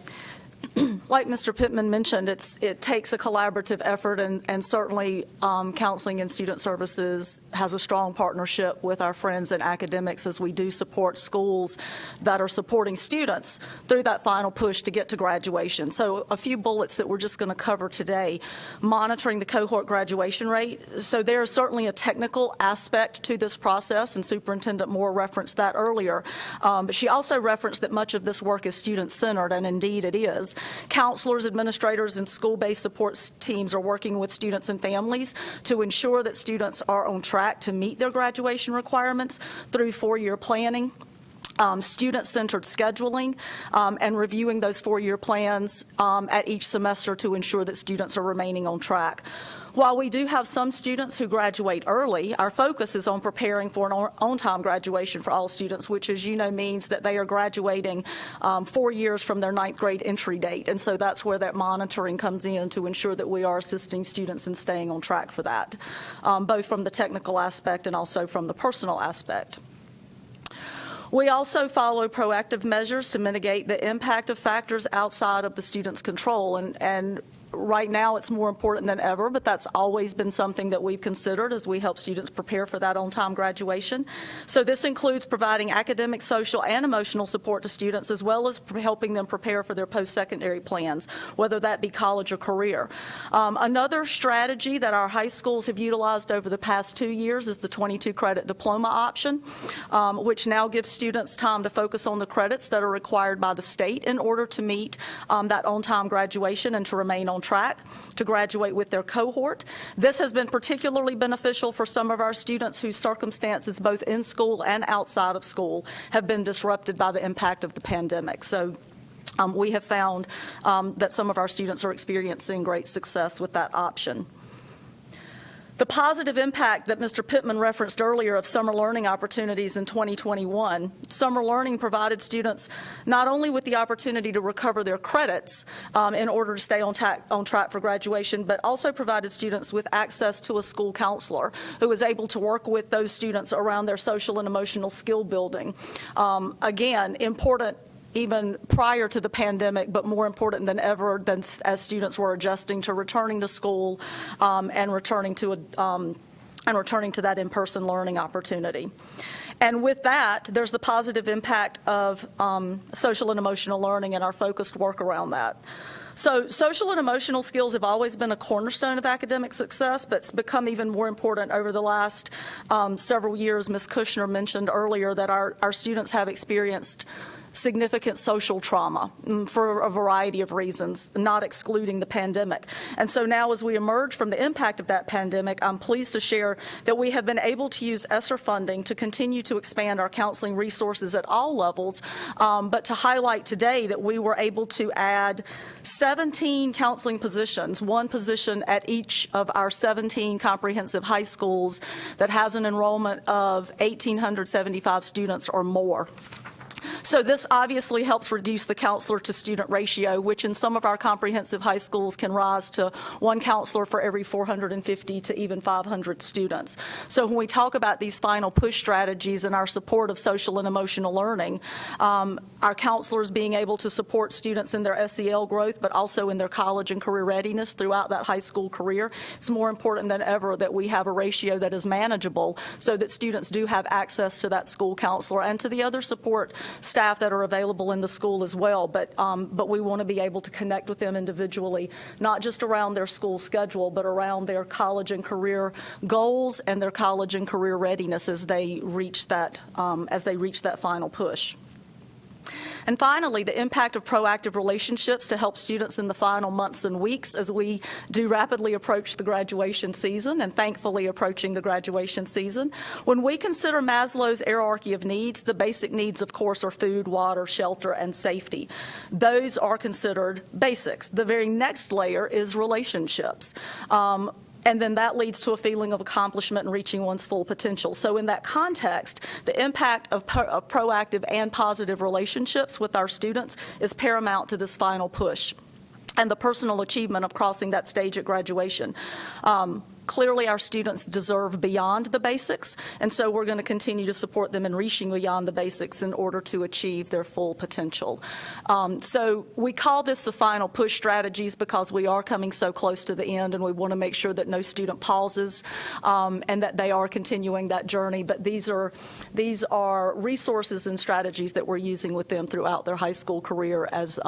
N: Like Mr. Pittman mentioned, it takes a collaborative effort, and certainly counseling and student services has a strong partnership with our friends in academics as we do support schools that are supporting students through that final push to get to graduation. So a few bullets that we're just going to cover today. Monitoring the cohort graduation rate. So there is certainly a technical aspect to this process, and Superintendent Moore referenced that earlier. But she also referenced that much of this work is student-centered, and indeed it is. Counselors, administrators, and school-based support teams are working with students and families to ensure that students are on track to meet their graduation requirements through four-year planning, student-centered scheduling, and reviewing those four-year plans at each semester to ensure that students are remaining on track. While we do have some students who graduate early, our focus is on preparing for an on-time graduation for all students, which, as you know, means that they are graduating 4 years from their 9th grade entry date. And so that's where that monitoring comes in to ensure that we are assisting students in staying on track for that, both from the technical aspect and also from the personal aspect. We also follow proactive measures to mitigate the impact of factors outside of the student's control. And right now it's more important than ever, but that's always been something that we've considered as we help students prepare for that on-time graduation. So this includes providing academic, social, and emotional support to students, as well as helping them prepare for their post-secondary plans, whether that be college or career. Another strategy that our high schools have utilized over the past 2 years is the 22-credit diploma option, which now gives students time to focus on the credits that are required by the state in order to meet that on-time graduation and to remain on track to graduate with their cohort. This has been particularly beneficial for some of our students whose circumstances, both in school and outside of school, have been disrupted by the impact of the pandemic. So we have found that some of our students are experiencing great success with that option. The positive impact that Mr. Pittman referenced earlier of summer learning opportunities in 2021, summer learning provided students not only with the opportunity to recover their credits in order to stay on track for graduation, but also provided students with access to a school counselor who was able to work with those students around their social and emotional skill building. Again, important even prior to the pandemic, but more important than ever as students were adjusting to returning to school and returning to that in-person learning opportunity. And with that, there's the positive impact of social and emotional learning and our focused work around that. So social and emotional skills have always been a cornerstone of academic success, but it's become even more important over the last several years. Ms. Kushner mentioned earlier that our students have experienced significant social trauma for a variety of reasons, not excluding the pandemic. And so now as we emerge from the impact of that pandemic, I'm pleased to share that we have been able to use ESSER funding to continue to expand our counseling resources at all levels, but to highlight today that we were able to add 17 counseling positions, one position at each of our 17 comprehensive high schools that has an enrollment of 1,875 students or more. So this obviously helps reduce the counselor to student ratio, which in some of our comprehensive high schools can rise to one counselor for every 450 to even 500 students. So when we talk about these final push strategies and our support of social and emotional learning, our counselors being able to support students in their SEL growth, but also in their college and career readiness throughout that high school career, it's more important than ever that we have a ratio that is manageable so that students do have access to that school counselor and to the other support staff that are available in the school as well, but we want to be able to connect with them individually, not just around their school schedule, but around their college and career goals and their college and career readiness as they reach that final push. And finally, the impact of proactive relationships to help students in the final months and weeks as we do rapidly approach the graduation season, and thankfully approaching the graduation season. When we consider Maslow's hierarchy of needs, the basic needs, of course, are food, water, shelter, and safety. Those are considered basics. The very next layer is relationships. And then that leads to a feeling of accomplishment and reaching one's full potential. So in that context, the impact of proactive and positive relationships with our students is paramount to this final push and the personal achievement of crossing that stage at graduation. Clearly, our students deserve beyond the basics, and so we're going to continue to support them in reaching beyond the basics in order to achieve their full potential. So we call this the final push strategies because we are coming so close to the end, and we want to make sure that no student pauses and that they are continuing that journey. But these are resources and strategies that we're using with them throughout their high school career as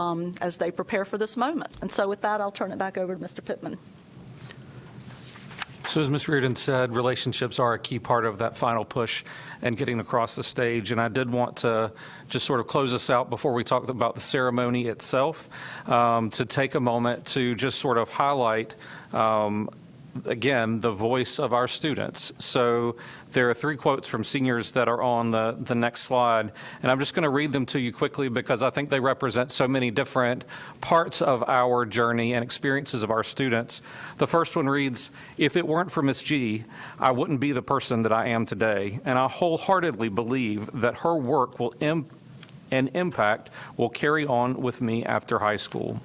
N: they prepare for this moment. And so with that, I'll turn it back over to Mr. Pittman.
J: So as Ms. Reardon said, relationships are a key part of that final push and getting across the stage. And I did want to just sort of close us out before we talk about the ceremony itself, to take a moment to just sort of highlight again, the voice of our students. So there are 3 quotes from seniors that are on the next slide, and I'm just going to read them to you quickly because I think they represent so many different parts of our journey and experiences of our students. The first one reads, "If it weren't for Miss G, I wouldn't be the person that I am today, and I wholeheartedly believe that her work and impact will carry on with me after high school."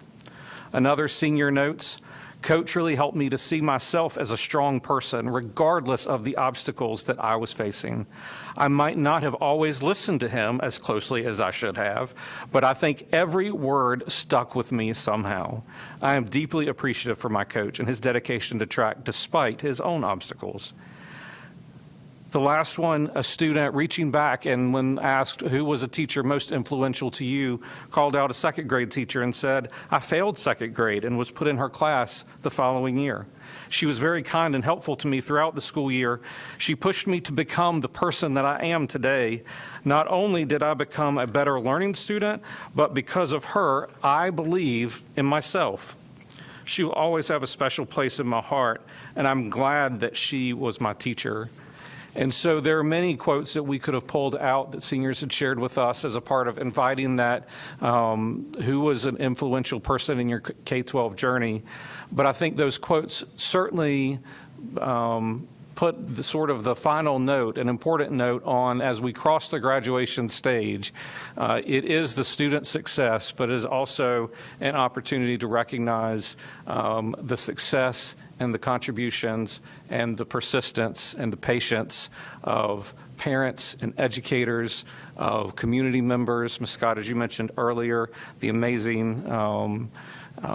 J: Another senior notes, "Coach really helped me to see myself as a strong person, regardless of the obstacles that I was facing. I might not have always listened to him as closely as I should have, but I think every word stuck with me somehow. I am deeply appreciative for my coach and his dedication to track despite his own obstacles." The last one, a student reaching back and when asked who was a teacher most influential to you, called out a 2nd grade teacher and said, "I failed 2nd grade and was put in her class the following year. She was very kind and helpful to me throughout the school year. She pushed me to become the person that I am today. Not only did I become a better learning student, but because of her, I believe in myself. She will always have a special place in my heart, and I'm glad that she was my teacher." And so there are many quotes that we could have pulled out that seniors had shared with us as a part of inviting that who was an influential person in your K-12 journey. But I think those quotes certainly put the sort of the final note, an important note on as we cross the graduation stage. It is the student success, but it is also an opportunity to recognize the success and the contributions and the persistence and the patience of parents and educators, of community members. Ms. Scott, as you mentioned earlier, the amazing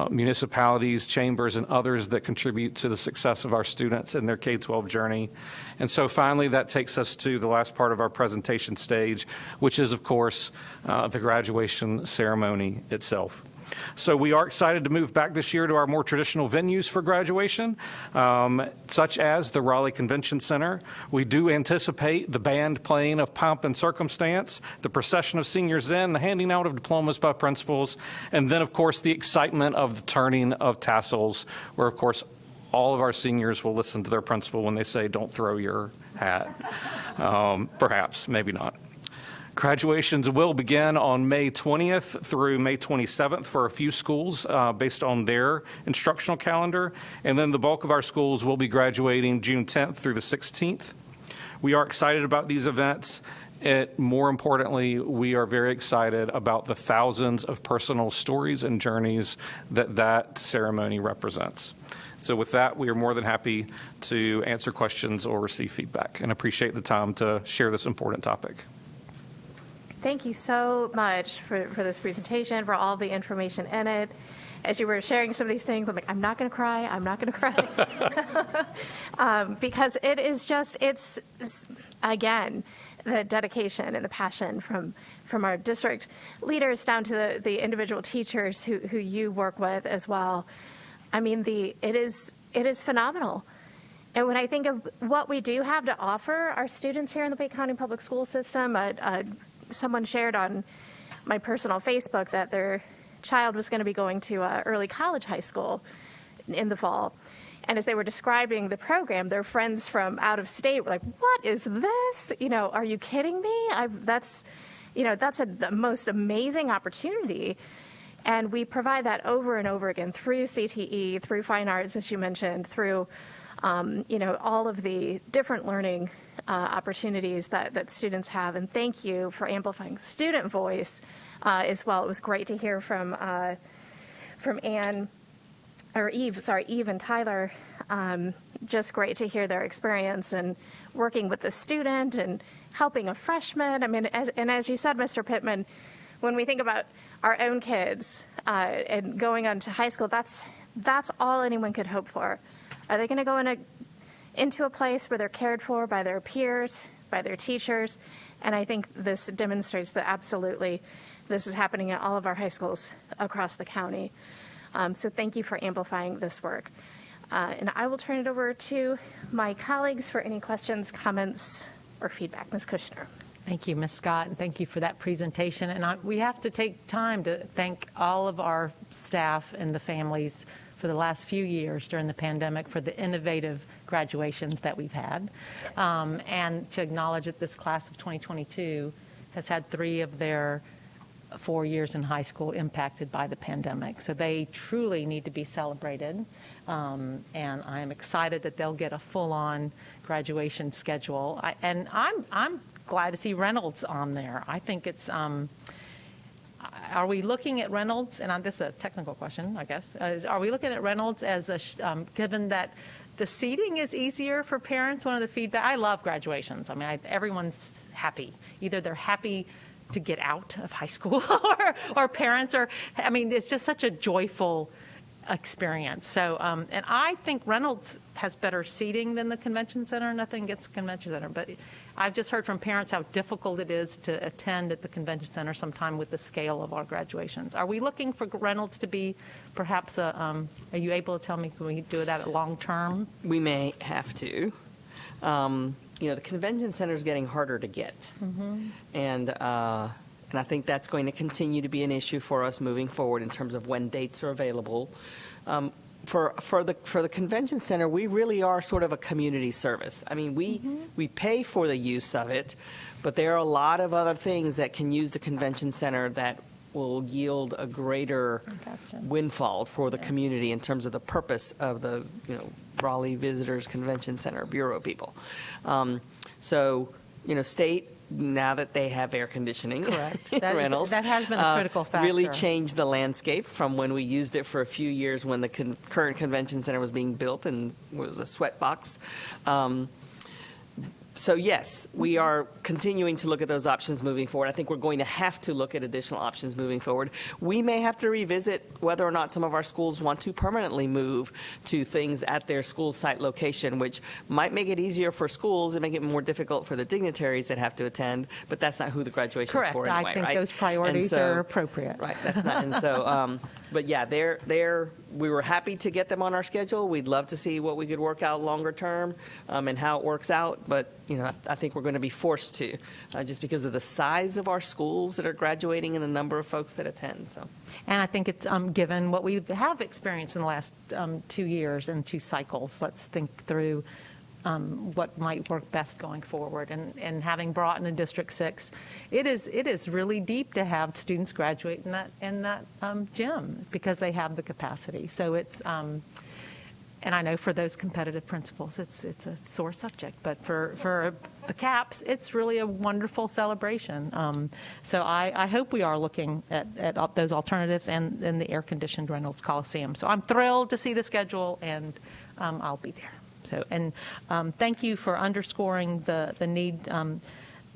J: municipalities, chambers, and others that contribute to the success of our students in their K-12 journey. And so finally, that takes us to the last part of our presentation stage, which is, of course, the graduation ceremony itself. So we are excited to move back this year to our more traditional venues for graduation, such as the Raleigh Convention Center. We do anticipate the band playing of Pomp and Circumstance, the procession of seniors in, the handing out of diplomas by principals, and then, of course, the excitement of the turning of tassels, where, of course, all of our seniors will listen to their principal when they say, "Don't throw your hat." Perhaps, maybe not. Graduations will begin on May 20th through May 27th for a few schools based on their instructional calendar. And then the bulk of our schools will be graduating June 10th through the 16th. We are excited about these events. More importantly, we are very excited about the thousands of personal stories and journeys that ceremony represents. So with that, we are more than happy to answer questions or receive feedback, and appreciate the time to share this important topic.
A: Thank you so much for this presentation, for all the information in it. As you were sharing some of these things, I'm like, I'm not going to cry. I'm not going to cry. Because it is just, it's, again, the dedication and the passion from our district leaders down to the individual teachers who you work with as well. I mean, it is phenomenal. And when I think of what we do have to offer our students here in the Wake County Public School System, someone shared on my personal Facebook that their child was going to be going to early college high school in the fall. And as they were describing the program, their friends from out of state were like, "What is this? Are you kidding me?" That's the most amazing opportunity. And we provide that over and over again through CTE, through fine arts, as you mentioned, through all of the different learning opportunities that students have. And thank you for amplifying student voice as well. It was great to hear from Eve and Tyler. Just great to hear their experience and working with the student and helping a freshman. I mean, as you said, Mr. Pittman, when we think about our own kids and going on to high school, that's all anyone could hope for. Are they going to go into a place where they're cared for by their peers, by their teachers? And I think this demonstrates that absolutely this is happening at all of our high schools across the county. So thank you for amplifying this work. And I will turn it over to my colleagues for any questions, comments, or feedback. Ms. Kushner.
C: Thank you, Ms. Scott, and thank you for that presentation. And we have to take time to thank all of our staff and the families for the last few years during the pandemic for the innovative graduations that we've had, and to acknowledge that this class of 2022 has had 3 of their 4 years in high school impacted by the pandemic. So they truly need to be celebrated, and I am excited that they'll get a full-on graduation schedule. And I'm glad to see Reynolds on there. I think it's are we looking at Reynolds, and this is a technical question, I guess, are we looking at Reynolds as given that the seating is easier for parents? One of the feedback, I love graduations. I mean, everyone's happy. Either they're happy to get out of high school or parents are, I mean, it's just such a joyful experience. So, and I think Reynolds has better seating than the convention center. Nothing against the convention center, but I've just heard from parents how difficult it is to attend at the convention center sometime with the scale of our graduations. Are we looking for Reynolds to be perhaps are you able to tell me, can we do that long term?
F: We may have to. The convention center is getting harder to get. Mm-hmm. And I think that's going to continue to be an issue for us moving forward in terms of when dates are available. For the convention center, we really are sort of a community service. I mean, we pay for the use of it, but there are a lot of other things that can use the convention center that will yield a greater windfall for the community in terms of the purpose of the Raleigh Visitors Convention Center Bureau people. State, now that they have air conditioning,
C: correct,
F: Reynolds,
C: that has been a critical factor.
F: Really changed the landscape from when we used it for a few years when the current convention center was being built and was a sweat box. So yes, we are continuing to look at those options moving forward. I think we're going to have to look at additional options moving forward. We may have to revisit whether or not some of our schools want to permanently move to things at their school site location, which might make it easier for schools and make it more difficult for the dignitaries that have to attend, but that's not who the graduation is
C: Correct.
F: for anyway,
C: I think
F: right?
C: those priorities
F: And so-
C: are appropriate.
F: Right, that's not, and so, but yeah, we were happy to get them on our schedule. We'd love to see what we could work out longer term and how it works out, but I think we're going to be forced to, just because of the size of our schools that are graduating and the number of folks that attend. So,
C: And I think it's given what we have experienced in the last 2 years and 2 cycles, let's think through what might work best going forward. And having brought in a District 6, it is really deep to have students graduate in that gym because they have the capacity. So it's and I know for those competitive principals, it's a sore subject, but for the CAPS, it's really a wonderful celebration. So I hope we are looking at those alternatives and the air-conditioned Reynolds Coliseum. So I'm thrilled to see the schedule, and I'll be there. So, and thank you for underscoring the need,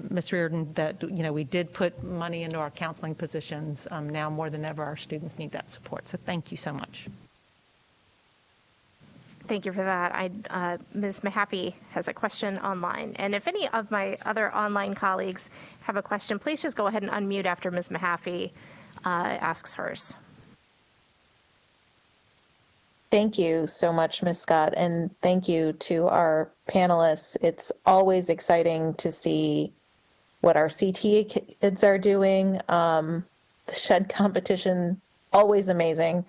C: Ms. Reardon, that we did put money into our counseling positions. Now more than ever, our students need that support. So thank you so much.
A: Thank you for that. Ms. Mahaffey has a question online. And if any of my other online colleagues have a question, please just go ahead and unmute after Ms. Mahaffey asks hers.
G: Thank you so much, Ms. Scott, and thank you to our panelists. It's always exciting to see what our CTA kids are doing. The shed competition, always amazing.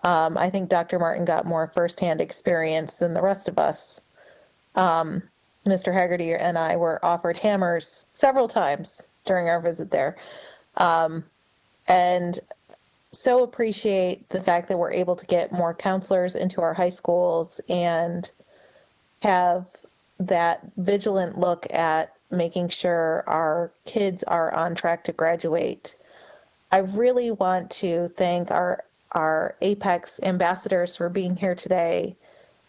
G: I think Dr. Martin got more firsthand experience than the rest of us. Mr. Haggerty and I were offered hammers several times during our visit there. And so appreciate the fact that we're able to get more counselors into our high schools and have that vigilant look at making sure our kids are on track to graduate. I really want to thank our Apex ambassadors for being here today.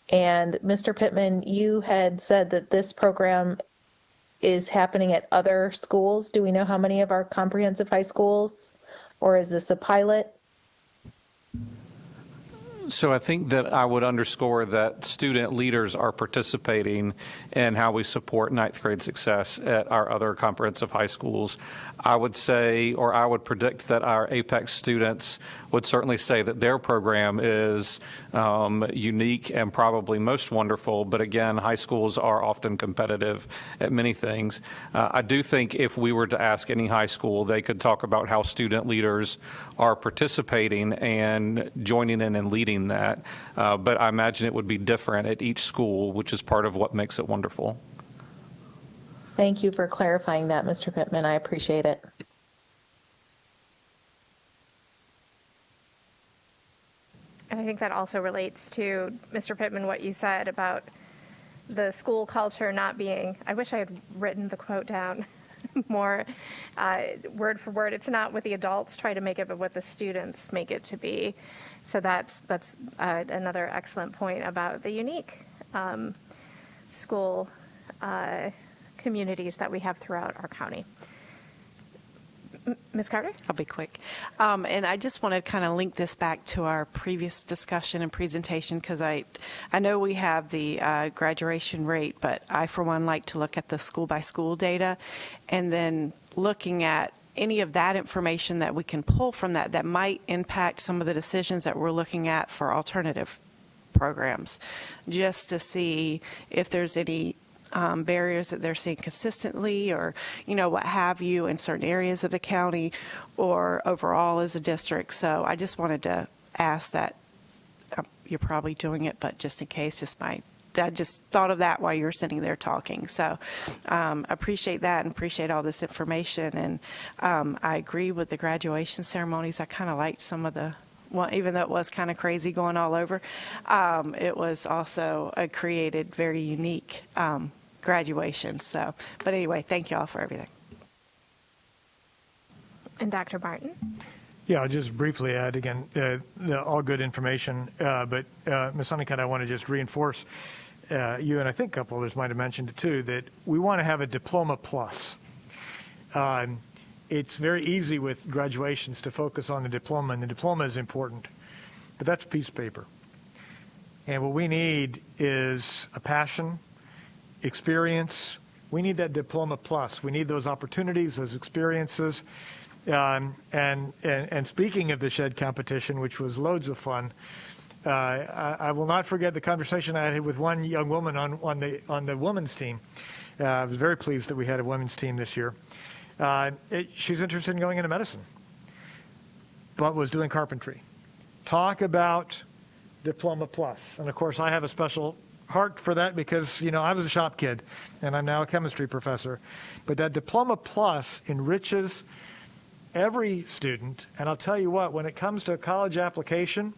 G: And Mr. Pittman, you had said that this program is happening at other schools. Do we know how many of our comprehensive high schools, or is this a pilot?
J: So I think that I would underscore that student leaders are participating in how we support ninth grade success at our other comprehensive high schools. I would say, or I would predict that our Apex students would certainly say that their program is unique and probably most wonderful. But again, high schools are often competitive at many things. I do think if we were to ask any high school, they could talk about how student leaders are participating and joining in and leading that. But I imagine it would be different at each school, which is part of what makes it wonderful.
G: Thank you for clarifying that, Mr. Pittman. I appreciate it.
A: And I think that also relates to, Mr. Pittman, what you said about the school culture not being, I wish I had written the quote down more word for word. It's not what the adults try to make it, but what the students make it to be. So that's another excellent point about the unique school communities that we have throughout our county. Ms. Carter?
B: I'll be quick. And I just want to kind of link this back to our previous discussion and presentation, because I know we have the graduation rate, but I, for one, like to look at the school-by-school data, and then looking at any of that information that we can pull from that might impact some of the decisions that we're looking at for alternative programs, just to see if there's any barriers that they're seeing consistently, or what have you, in certain areas of the county or overall as a district. So I just wanted to ask that. You're probably doing it, but just in case, I just thought of that while you were sitting there talking. So appreciate that and appreciate all this information. And I agree with the graduation ceremonies. I kind of liked some of the, well, even though it was kind of crazy going all over, it was also created very unique graduation. So, but anyway, thank you all for everything.
A: And Dr. Martin?
H: Yeah, I'll just briefly add again, all good information, but Ms. Honeycutt, I want to just reinforce you and I think a couple others might have mentioned it too, that we want to have a diploma plus. It's very easy with graduations to focus on the diploma, and the diploma is important, but that's a piece of paper. And what we need is a passion, experience. We need that diploma plus. We need those opportunities, those experiences. And speaking of the shed competition, which was loads of fun, I will not forget the conversation I had with one young woman on the women's team. I was very pleased that we had a women's team this year. She's interested in going into medicine, but was doing carpentry. Talk about diploma plus. And of course, I have a special heart for that because, I was a shop kid and I'm now a chemistry professor. But that diploma plus enriches every student. And I'll tell you what, when it comes to a college application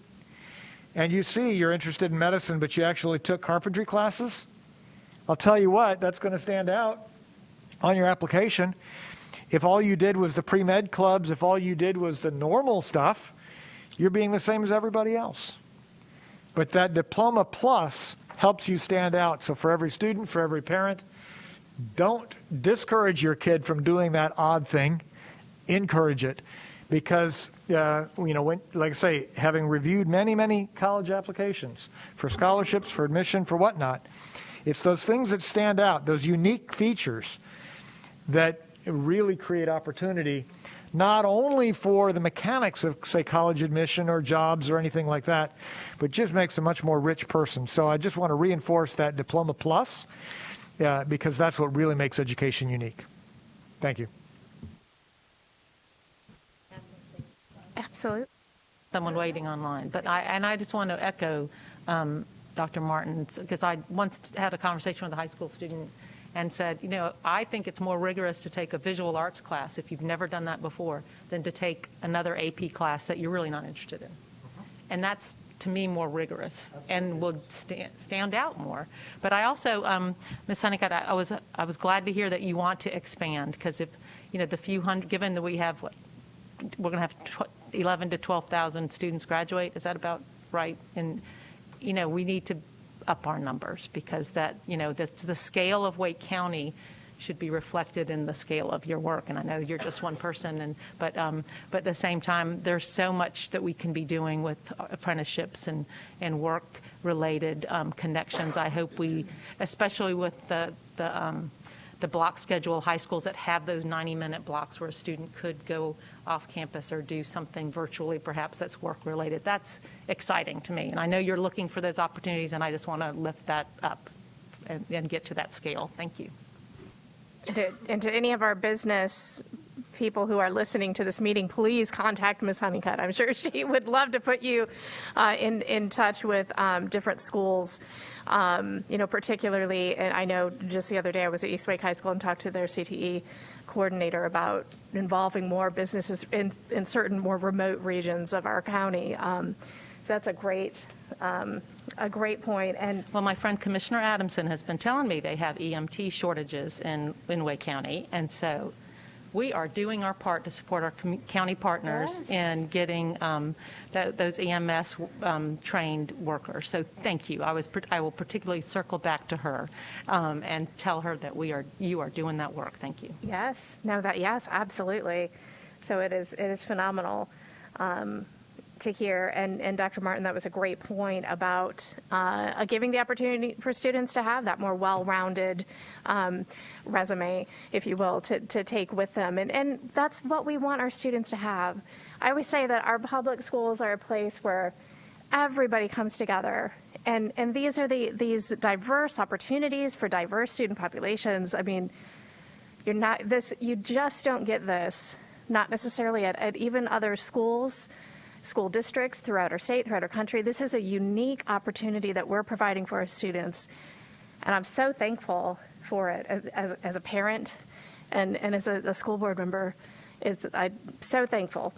H: and you see you're interested in medicine, but you actually took carpentry classes, I'll tell you what, that's going to stand out on your application. If all you did was the pre-med clubs, if all you did was the normal stuff, you're being the same as everybody else. But that diploma plus helps you stand out. So for every student, for every parent, don't discourage your kid from doing that odd thing. Encourage it. Because, when, like I say, having reviewed many, many college applications for scholarships, for admission, for whatnot, it's those things that stand out, those unique features that really create opportunity, not only for the mechanics of, say, college admission or jobs or anything like that, but just makes a much more rich person. So I just want to reinforce that diploma plus, because that's what really makes education unique. Thank you.
A: Absolutely.
C: Someone waiting online. But I just want to echo Dr. Martin's, because I once had a conversation with a high school student and said, I think it's more rigorous to take a visual arts class if you've never done that before than to take another AP class that you're really not interested in. And that's, to me, more rigorous and will stand out more. But I also, Ms. Honeycutt, I was glad to hear that you want to expand, because if, the few hundred, given that we have, we're going to have 11 to 12,000 students graduate, is that about right? And, we need to up our numbers, because that, the scale of Wake County should be reflected in the scale of your work. And I know you're just one person, but at the same time, there's so much that we can be doing with apprenticeships and work-related connections. I hope we, especially with the block schedule high schools that have those 90-minute blocks where a student could go off campus or do something virtually, perhaps that's work-related. That's exciting to me. And I know you're looking for those opportunities, and I just want to lift that up and get to that scale. Thank you.
A: And to any of our business people who are listening to this meeting, please contact Ms. Honeycutt. I'm sure she would love to put you in touch with different schools, particularly, and I know just the other day I was at East Wake High School and talked to their CTE coordinator about involving more businesses in certain more remote regions of our county. So that's a great point. And
C: well, my friend Commissioner Adamson has been telling me they have EMT shortages in Wake County, and so we are doing our part to support our county partners in getting those EMS trained workers. So thank you. I will particularly circle back to her and tell her that you are doing that work. Thank you.
A: yes, yes, absolutely. So it is phenomenal to hear. And Dr. Martin, that was a great point about giving the opportunity for students to have that more well-rounded resume, if you will, to take with them. And that's what we want our students to have. I always say that our public schools are a place where everybody comes together. And these are these diverse opportunities for diverse student populations. I mean, you just don't get this, not necessarily at even other schools, school districts throughout our state, throughout our country. This is a unique opportunity that we're providing for our students. And I'm so thankful for it as a parent and as a school board member. I'm so thankful.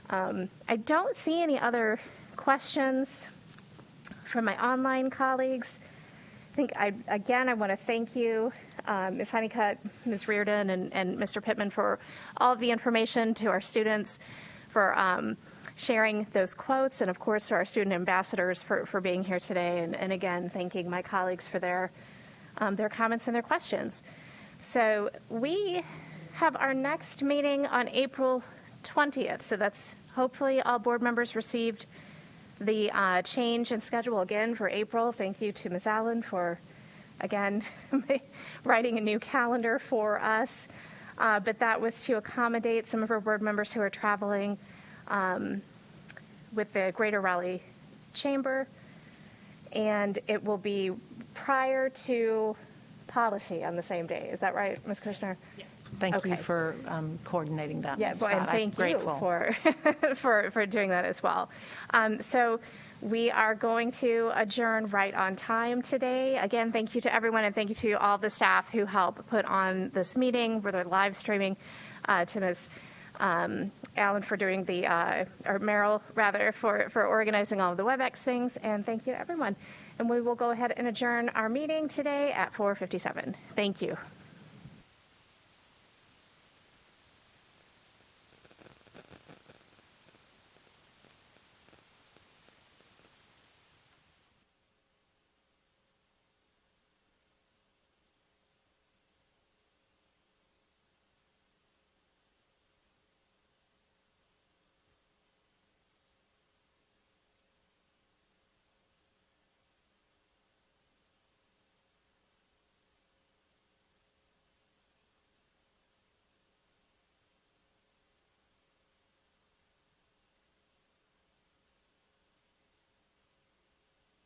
A: I don't see any other questions from my online colleagues. I want to thank you, Ms. Honeycutt, Ms. Reardon, and Mr. Pittman for all of the information to our students, for sharing those quotes, and of course to our student ambassadors for being here today, and again, thanking my colleagues for their comments and their questions. So we have our next meeting on April 20th. So that's hopefully all board members received the change in schedule again for April. Thank you to Ms. Allen for, again, writing a new calendar for us. But that was to accommodate some of our board members who are traveling with the Greater Raleigh Chamber. And it will be prior to policy on the same day. Is that right, Ms. Kushner? Yes.
C: Thank you
A: Okay.
C: for coordinating that,
A: Yeah,
C: Ms.
A: well,
C: Scott.
A: and
C: I'm
A: thank you
C: grateful.
A: for doing that as well. So we are going to adjourn right on time today. Again, thank you to everyone, and thank you to all the staff who helped put on this meeting, whether live streaming, to Ms. Allen for doing the, or Merrill rather, for organizing all of the WebEx things, and thank you to everyone. And we will go ahead and adjourn our meeting today at 4:57. Thank you.